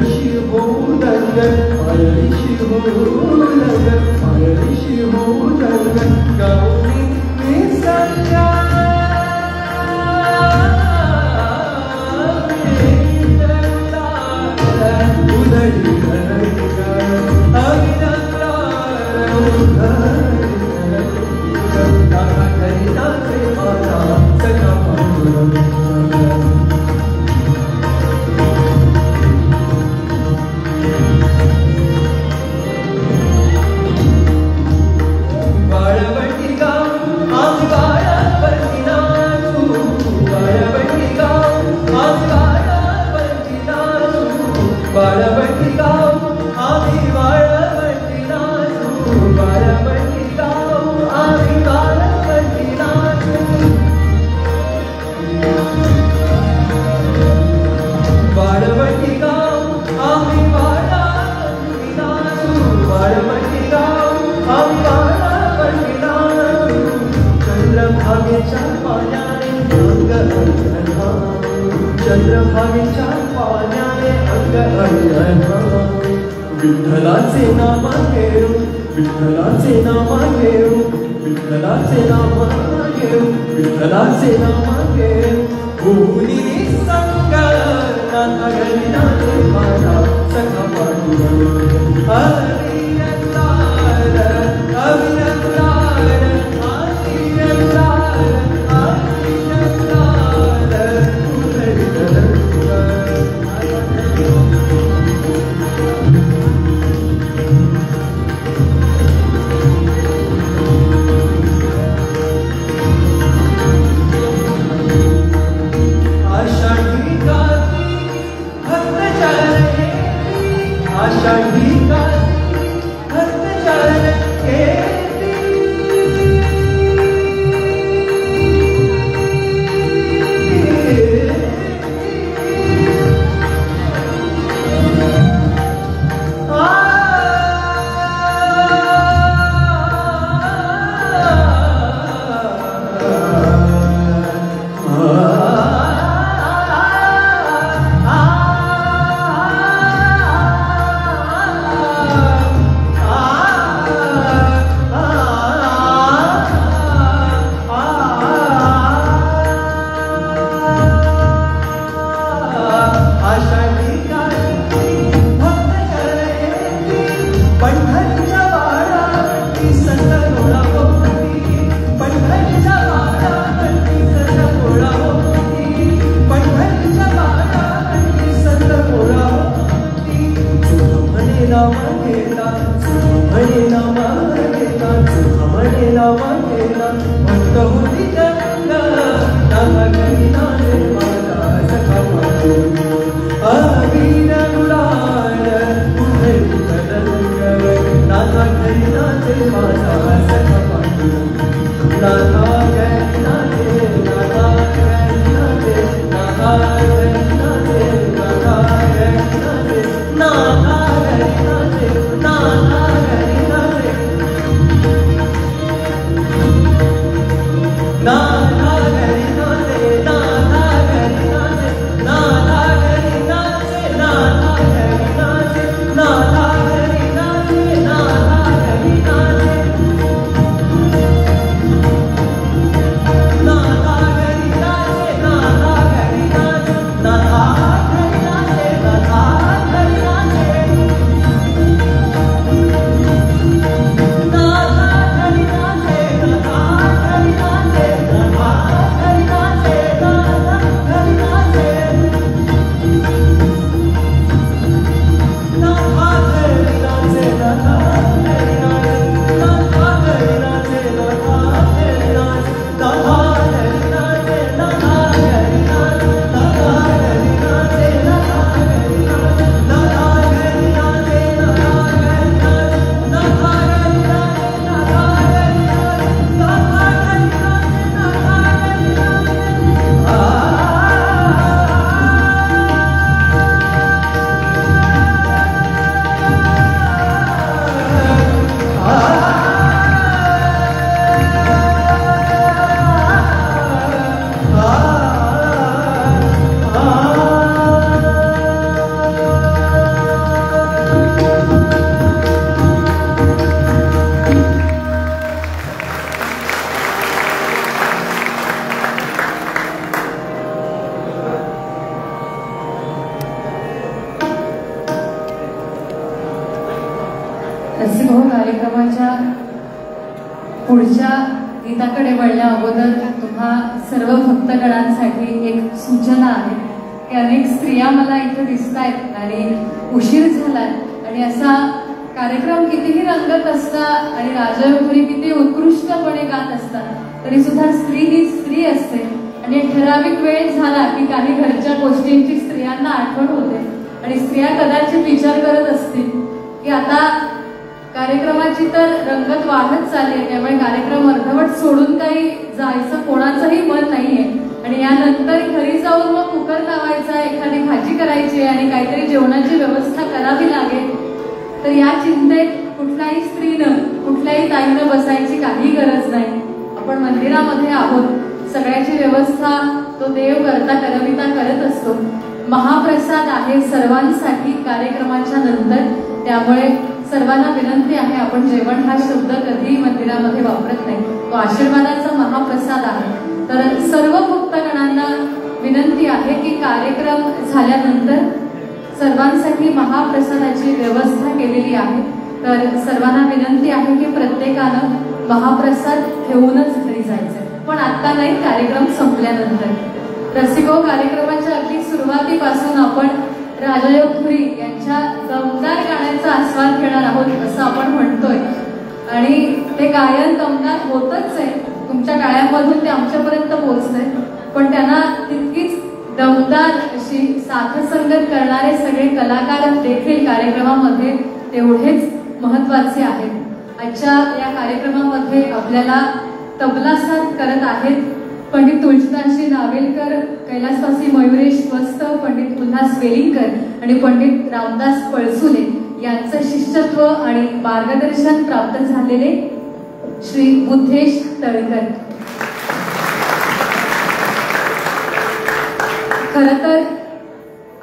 विठ्ठलाचे नाम घेऊ विठ्ठलाचे नाम घेऊ विठ्ठलाचे नाम घेऊ विठ्ठलाचे नाम घेऊ भूनी संग नाथा घरी नाथे माझा सखा पांडुरंग अविरंगार अविरंगार अविरंगार अविरंगार आषाढी कार्तिकी भक्त चरण आषाढी कार्तिकी भक्त चरण कार्यक्रमाच्या पुढच्या गीताकडे वळण्या अगोदर तुम्हा सर्व भक्तगणांसाठी एक सूचना आहे की अनेक स्त्रिया मला इथे दिसत आहेत आणि उशीर झालाय आणि असा कार्यक्रम कितीही रंगत असता आणि राजमुरी किती उत्कृष्टपणे गात असतात तरी सुद्धा स्त्री ही स्त्री असते आणि ठराविक वेळ झाला की काही घरच्या गोष्टींची स्त्रियांना आठवण होते आणि स्त्रिया कदाचित विचार करत असतील की आता कार्यक्रमाची तर रंगत वाढत चालली त्यामुळे कार्यक्रम अर्धवट सोडून काही जायचं कोणाचंही मन नाहीये आणि यानंतर घरी जाऊन मग कुकर लावायचा एखादी भाजी करायची आणि काहीतरी जेवणाची व्यवस्था करावी लागेल तर या चिंतेत कुठल्याही स्त्रीनं कुठल्याही ताईनं बसायची काही गरज नाही. आपण मंदिरामध्ये आहोत सगळ्याची व्यवस्था तो देव करता करविता करत असतो. महाप्रसाद आहे सर्वांसाठी कार्यक्रमाच्या नंतर त्यामुळे सर्वांना विनंती आहे, आपण जेवण हा शब्द कधी मंदिरामध्ये वापरत नाही, तो आशीर्वादाचा महाप्रसाद आहे. तर सर्व भक्तगणांना विनंती आहे की कार्यक्रम झाल्यानंतर सर्वांसाठी महाप्रसादाची व्यवस्था केलेली आहे. तर सर्वांना विनंती आहे की प्रत्येकानं महाप्रसाद घेऊनच घरी जायचं, पण आता नाही, कार्यक्रम संपल्यानंतर. रसिको, कार्यक्रमाच्या अगदी सुरुवातीपासून आपण राजयोग धुरी यांच्या दमदार गाण्याचा आस्वाद घेणार आहोत असं आपण म्हणतोय. आणि ते गायन दमदार होतच आहे, तुमच्या गाळ्यामधून ते आमच्यापर्यंत पोहोचतंय, पण त्यांना तितकीच दमदार अशी साथसंगत करणारे सगळे कलाकार देखील कार्यक्रमामध्ये तेवढेच महत्वाचे आहेत. आजच्या या कार्यक्रमामध्ये आपल्याला तबला साथ करत आहेत पंडित तुळशीदासजी नावेलकर, कैलासवासी मयुरेश स्वस्त, पंडित उल्हास वेलिंगकर आणि पंडित रामदास पळसुले यांचं शिष्यत्व आणि मार्गदर्शन प्राप्त झालेले श्री बुद्धेश तळकर. खरं तर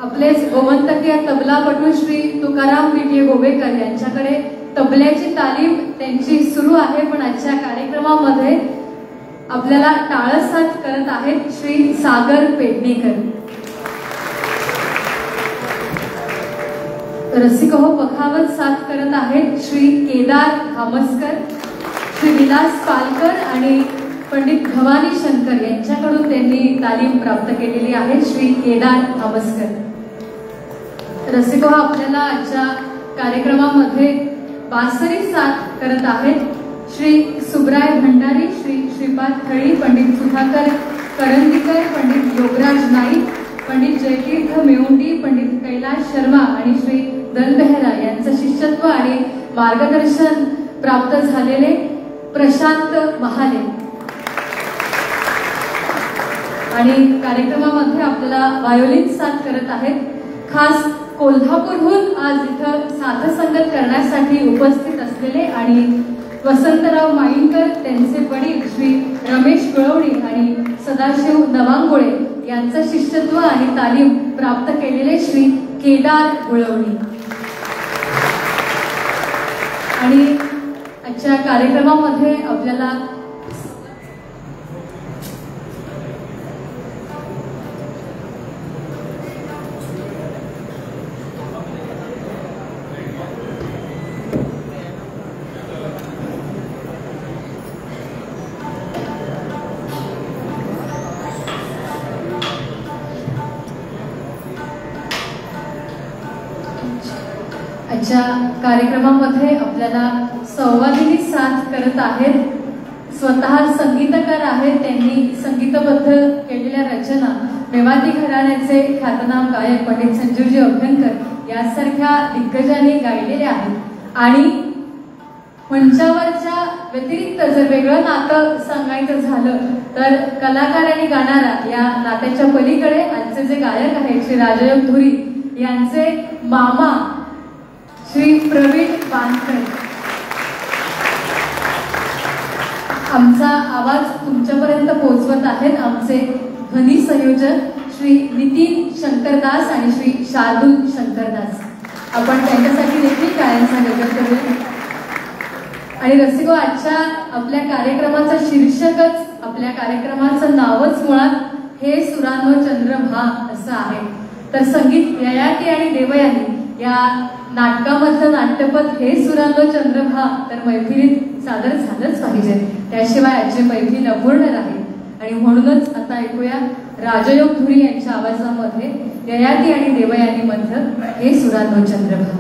आपलेच गोमंतकीय तबलापटू श्री तुकाराम विखे गोवेकर यांच्याकडे तबल्याची तालीम त्यांची सुरू आहे, पण आजच्या कार्यक्रमामध्ये आपल्याला टाळ साथ करत आहेत श्री सागर पेडणेकर. रसिकहो, पखावत साथ करत आहेत श्री केदार धामस्कर, श्री विलास पालकर आणि पंडित भवानी शंकर यांच्याकडून त्यांनी तालीम प्राप्त केलेली आहे, श्री केदार धामस्कर. रसिकहो, आपल्याला आजच्या कार्यक्रमामध्ये बासरी साथ करत आहेत श्री सुब्राय भंडारी, श्री श्रीपाद थळी, पंडित सुधाकर करंदीकर, पंडित योगराज नाईक, पंडित जयतीर्थ मेवंडी, पंडित कैलाश शर्मा आणि श्री दलबेहरा यांचं शिष्यत्व आणि मार्गदर्शन प्राप्त झालेले प्रशांत महाले. आणि कार्यक्रमामध्ये आपल्याला व्हायोलिन साथ करत आहेत खास कोल्हापूरहून आज इथं साथसंगत करण्यासाठी उपस्थित असलेले आणि वसंतराव माईनकर, त्यांचे वडील श्री रमेश गुळवणी आणि सदाशिव नवांगोळे यांचं शिष्यत्व आणि तालीम प्राप्त केलेले श्री केदार गुळवणी. आणि आजच्या कार्यक्रमामध्ये आपल्याला आजच्या कार्यक्रमामध्ये आपल्याला संवादिनी साथ करत आहेत. स्वतः संगीतकार आहेत, त्यांनी संगीतबद्ध केलेल्या रचना मेवाती घराण्याचे ख्यातनाम गायक पंडित संजीवजी अभ्यंकर यासारख्या दिग्गजांनी गायलेल्या आहेत. आणि मंचावरच्या व्यतिरिक्त जर वेगळं नातं सांगायचं झालं तर कलाकार आणि गाणारा या नात्याच्या पलीकडे आजचे जे गायक आहेत श्री राजयोग धुरी यांचे मामा श्री प्रवीण बांधकर. आमचा आवाज तुमच्यापर्यंत पोहोचवत आहेत आमचे ध्वनी संयोजक श्री नितीन शंकरदास आणि श्री शार्दूल शंकरदास. आपण त्यांच्यासाठी देखील गायनचा गजर करूया. आणि रसिको, आजच्या आपल्या कार्यक्रमाचं शीर्षकच, आपल्या कार्यक्रमाचं नावच मुळात हे सुरानो चंद्रभा असं आहे. तर संगीत ययाती आणि देवयानी या नाटकामधलं नाट्यपद हे सुरानो चंद्रभा तर मैफिलीत सादर झालंच पाहिजे, त्याशिवाय आजची मैफिल अपूर्ण राहील. आणि म्हणूनच आता ऐकूया राजयोग धुरी यांच्या आवाजामध्ये ययाती आणि देवयानी मधलं हे सुरानो चंद्रभा.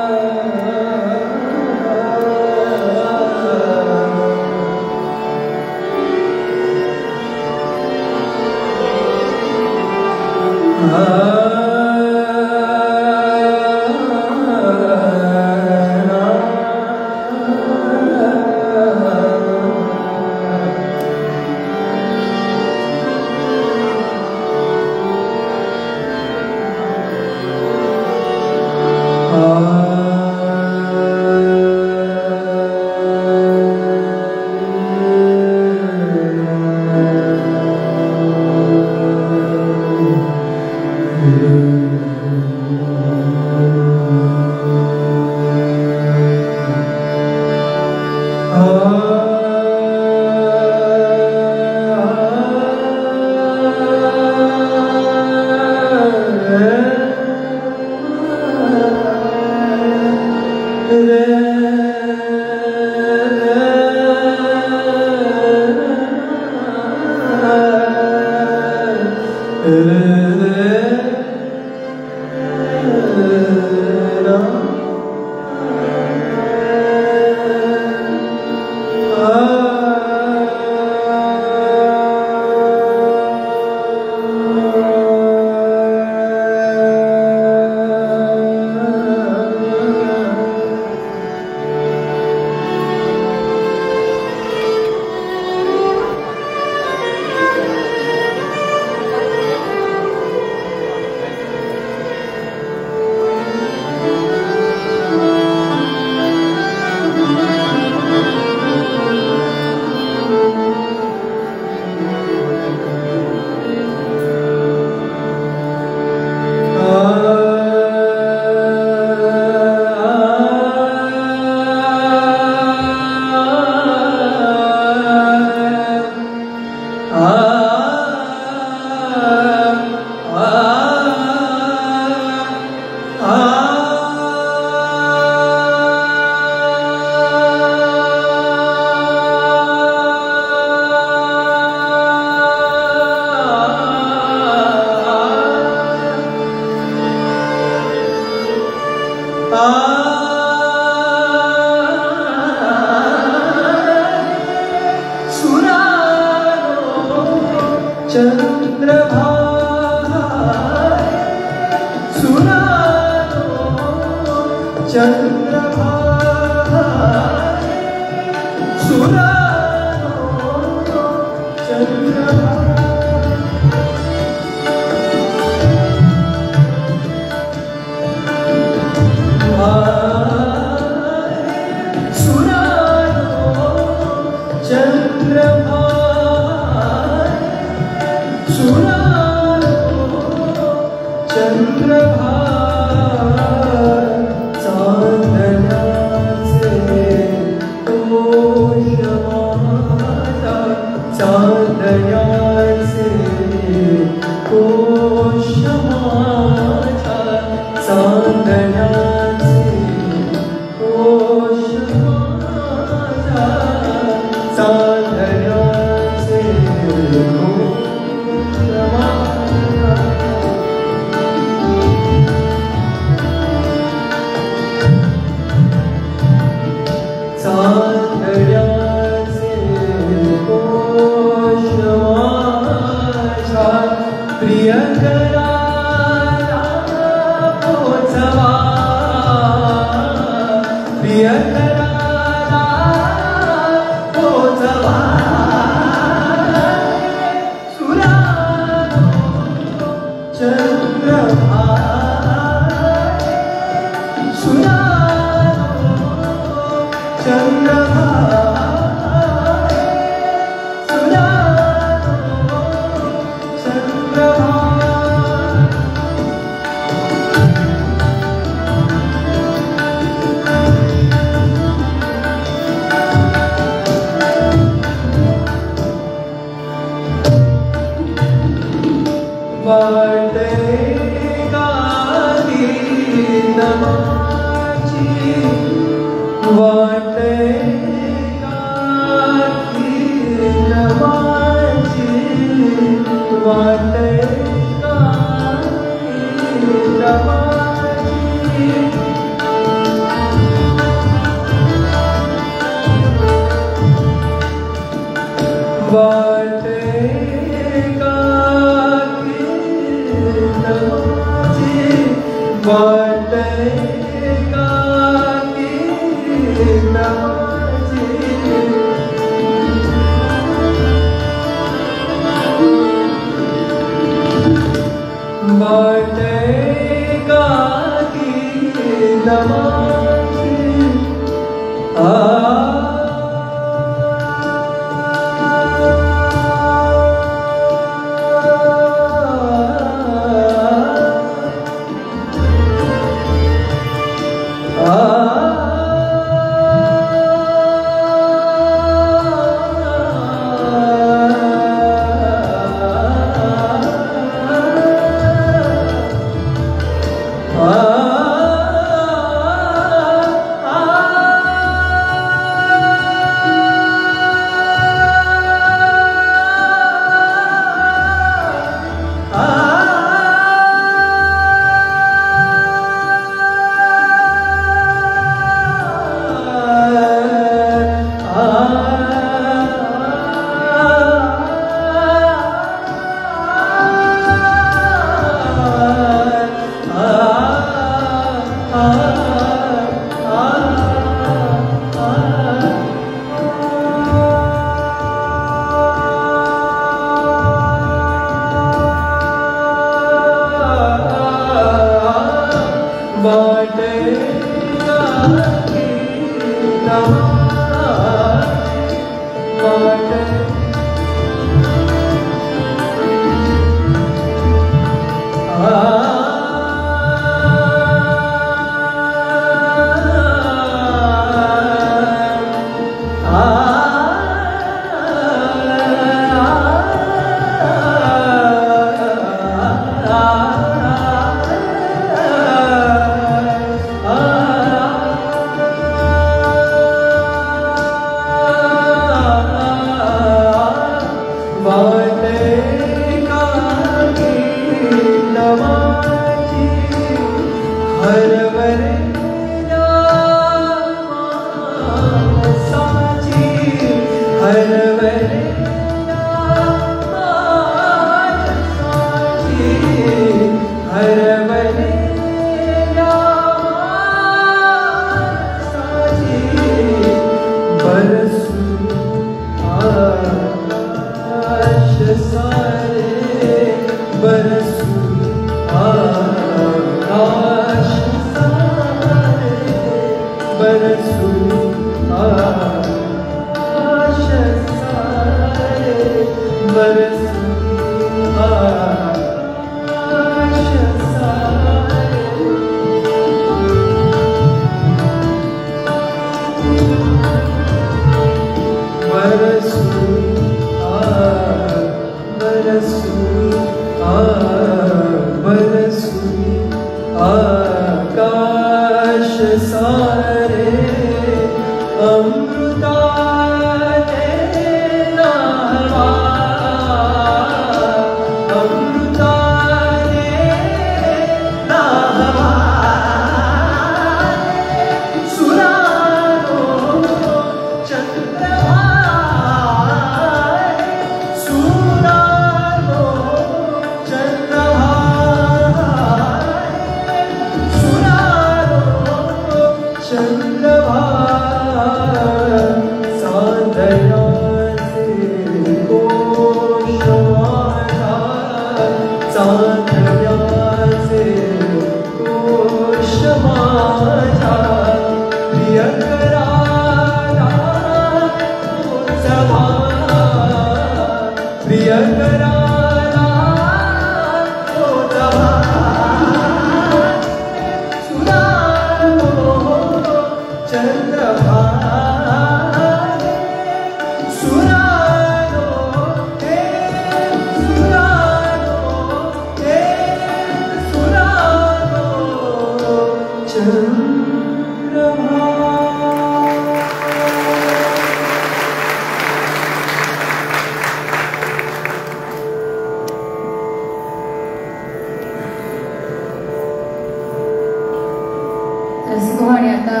आणि आता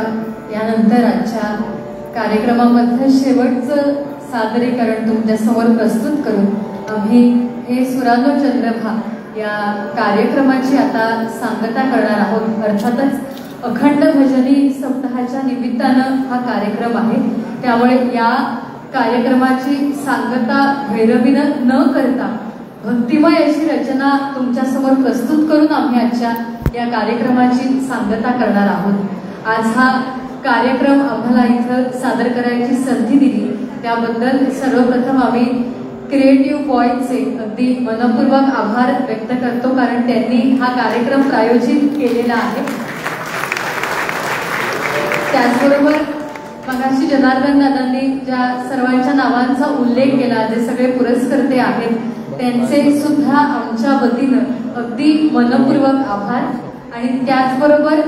यानंतर आजच्या कार्यक्रमामधलं शेवटचं सादरीकरण तुमच्या समोर प्रस्तुत करून आम्ही हे सुरानो चंद्रभा या कार्यक्रमाची आता सांगता करणार आहोत. अर्थातच अखंड भजनी सप्ताहाच्या निमित्तानं हा कार्यक्रम आहे, त्यामुळे या कार्यक्रमाची सांगता भैरवीनं न करता भक्तिमय अशी रचना तुमच्यासमोर प्रस्तुत करून आम्ही आजच्या या कार्यक्रमाची सांगता करणार आहोत. आज हा कार्यक्रम आम्हाला इथं सादर करायची संधी दिली त्याबद्दल सर्वप्रथम आम्ही क्रिएटिव्ह बॉयजचे अगदी मनपूर्वक आभार व्यक्त करतो, कारण त्यांनी हा कार्यक्रम प्रायोजित केलेला आहे. त्याचबरोबर मगाशी जनार्दन दादांनी ज्या सर्वांच्या नावांचा उल्लेख केला, जे सगळे पुरस्कर्ते आहेत, त्यांचे सुद्धा आमच्या वतीनं अगदी मनपूर्वक आभार. आणि त्याचबरोबर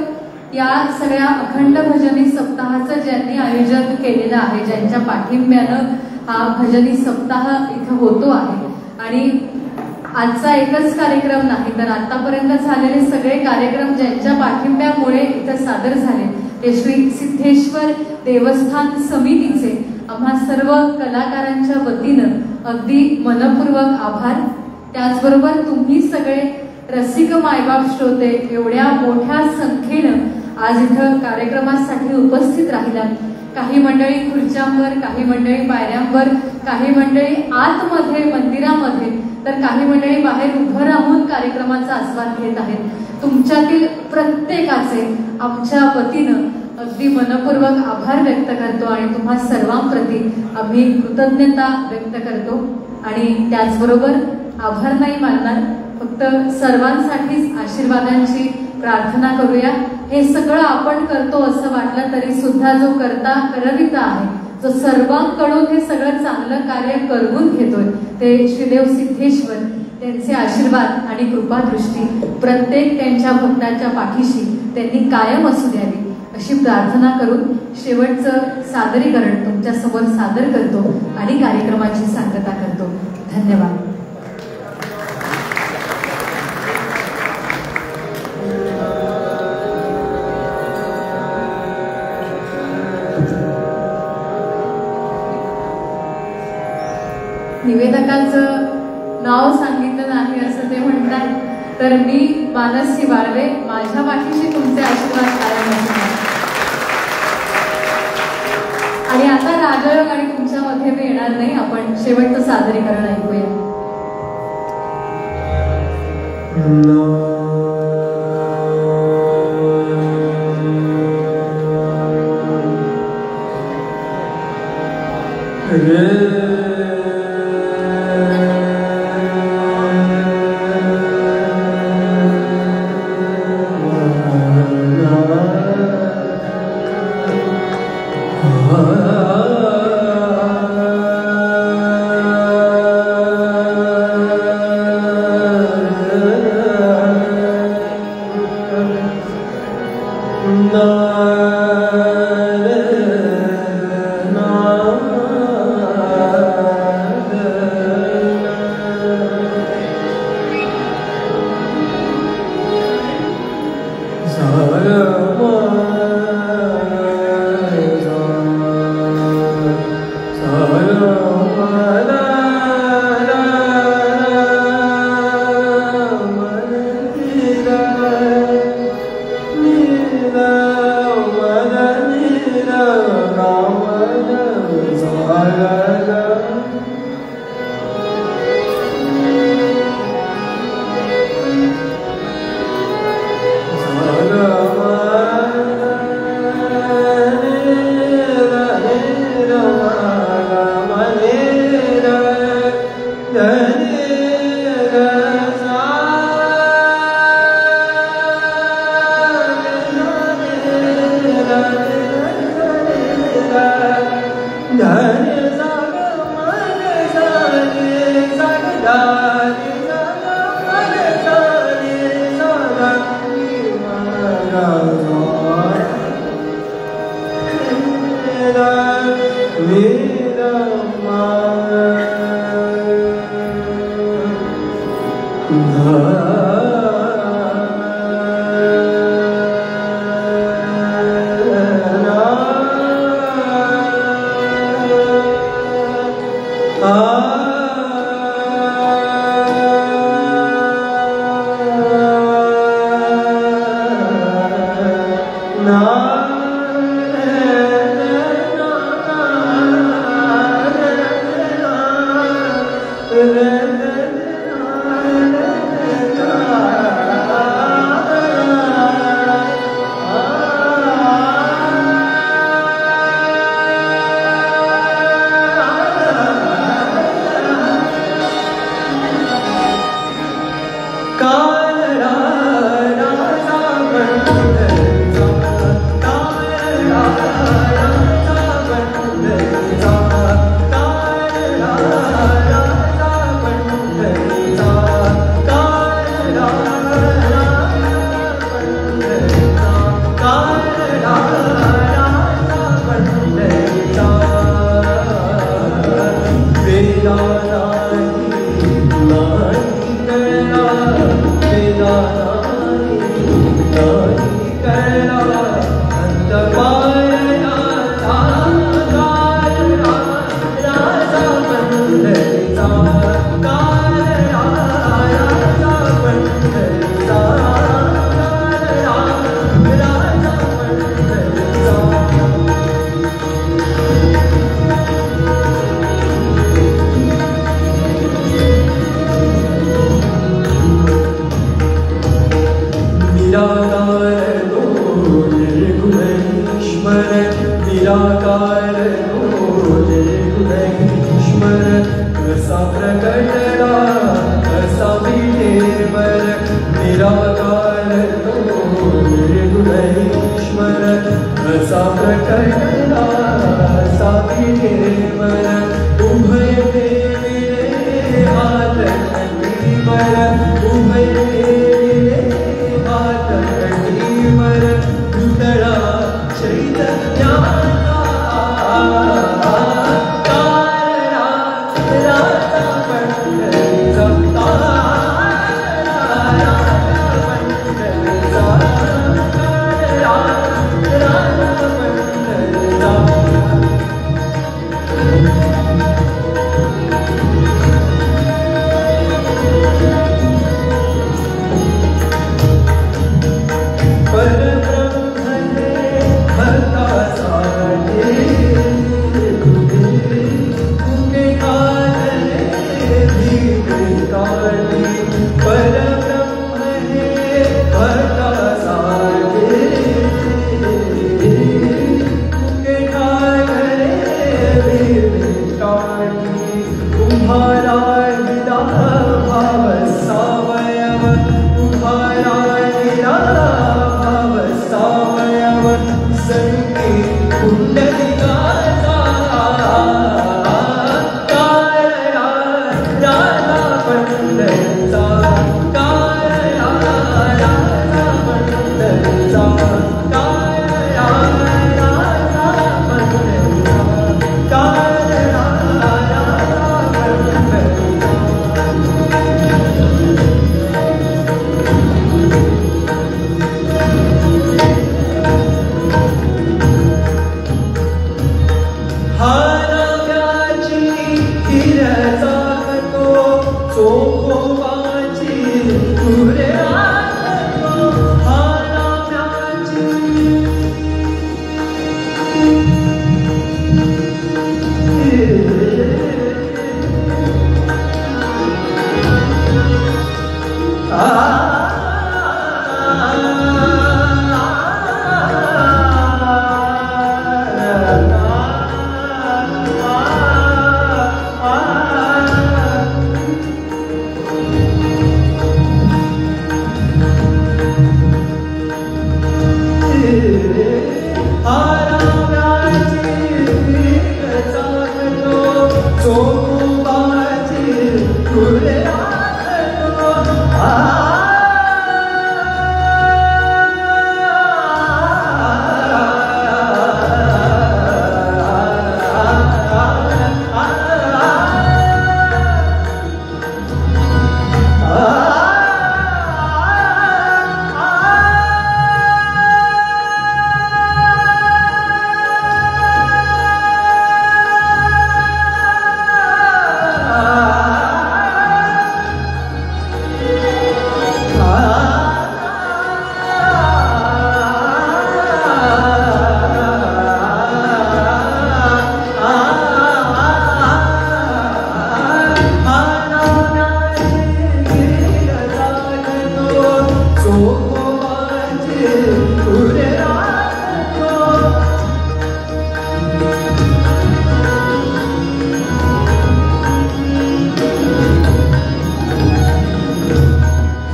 या सगळ्या अखंड भजनी सप्ताहाचं ज्यांनी आयोजन केलेलं आहे, ज्यांच्या पाठिंब्यानं हा भजनी सप्ताह इथं होतो आहे. आणि आजचा एकच कार्यक्रम नाही तर आतापर्यंत झालेले सगळे कार्यक्रम ज्यांच्या पाठिंब्यामुळे इथं सादर झाले ते श्री सिद्धेश्वर देवस्थान समितीचे आम्हा सर्व कलाकारांच्या वतीनं अगदी मनपूर्वक आभार. त्याचबरोबर तुम्ही सगळे रसिक मायबाप श्रोते एवढ्या मोठ्या संख्येनं आज इथं कार्यक्रमासाठी उपस्थित राहिलात. काही मंडळी खुर्च्यांवर, काही मंडळी पायऱ्यांवर, काही मंडळी आतमध्ये मंदिरामध्ये, तर काही मंडळी बाहेर उभं राहून कार्यक्रमाचा आस्वाद घेत आहेत. तुमच्यातील प्रत्येकाचे आमच्या वतीनं अगदी मनपूर्वक आभार व्यक्त करतो आणि तुम्हा सर्वांप्रती आम्ही कृतज्ञता व्यक्त करतो. आणि त्याचबरोबर आभार नाही मानणार, फक्त सर्वांसाठीच आशीर्वादांची प्रार्थना करूया. हे सगळं आपण करतो असं वाटलं तरी सुद्धा जो करता करविता आहे, जो सर्वांकडून हे सगळं चांगलं कार्य करवून घेतोय, ते श्रीदेव सिद्धेश्वर त्यांचे आशीर्वाद आणि कृपादृष्टी प्रत्येक त्यांच्या भक्तांच्या पाठीशी त्यांनी कायम असू द्यावी अशी प्रार्थना करून शेवटचं सादरीकरण तुमच्या समोर सादर करतो आणि कार्यक्रमाची सांगता करतो. धन्यवाद. निवेदकाचं नाव सांगितलं नाही असं ते म्हणतात, तर मी मानसी वाळवे, माझ्या पाठीशी तुमचे आशीर्वाद कायम असणार. आणि आता राजयोग आणि तुमच्यामध्ये मी येणार नाही, आपण शेवटचं सादरीकरण ऐकूया.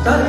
तर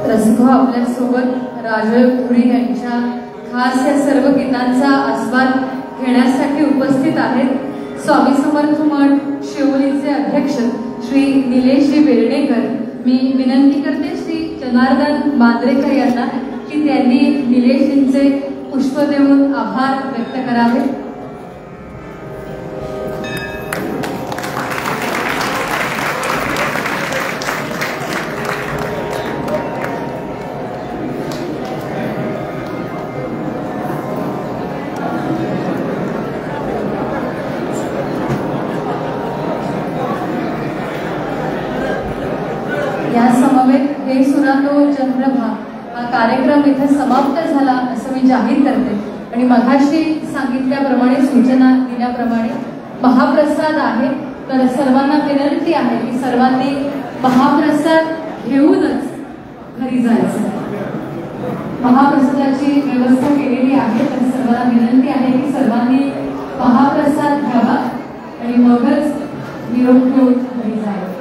रसिको आपल्यासोबत राजळ पुरी यांच्या खास या सर्व गीतांचा आस्वाद घेण्यासाठी उपस्थित आहेत स्वामी समर्थ मठ शिवोलीचे अध्यक्ष श्री निलेशजी बेर्डेकर, मी विनंती करते श्री जनार्दन मांद्रेकर यांना की त्यांनी निलेशजींचे पुष्प देऊन आभार व्यक्त करावे. या समवेत हे सुरातो चंद्रभा हा कार्यक्रम इथे समाप्त झाला असं मी जाहीर करते. आणि मघाशी सांगितल्याप्रमाणे सूचना दिल्याप्रमाणे महाप्रसाद आहे, तर सर्वांना विनंती आहे की सर्वांनी महाप्रसाद घेऊनच घरी जायचं. महाप्रसादाची व्यवस्था केलेली आहे, तर सर्वांना विनंती आहे की सर्वांनी महाप्रसाद घ्यावा आणि मगच निरोप घेऊन घरी जायचं.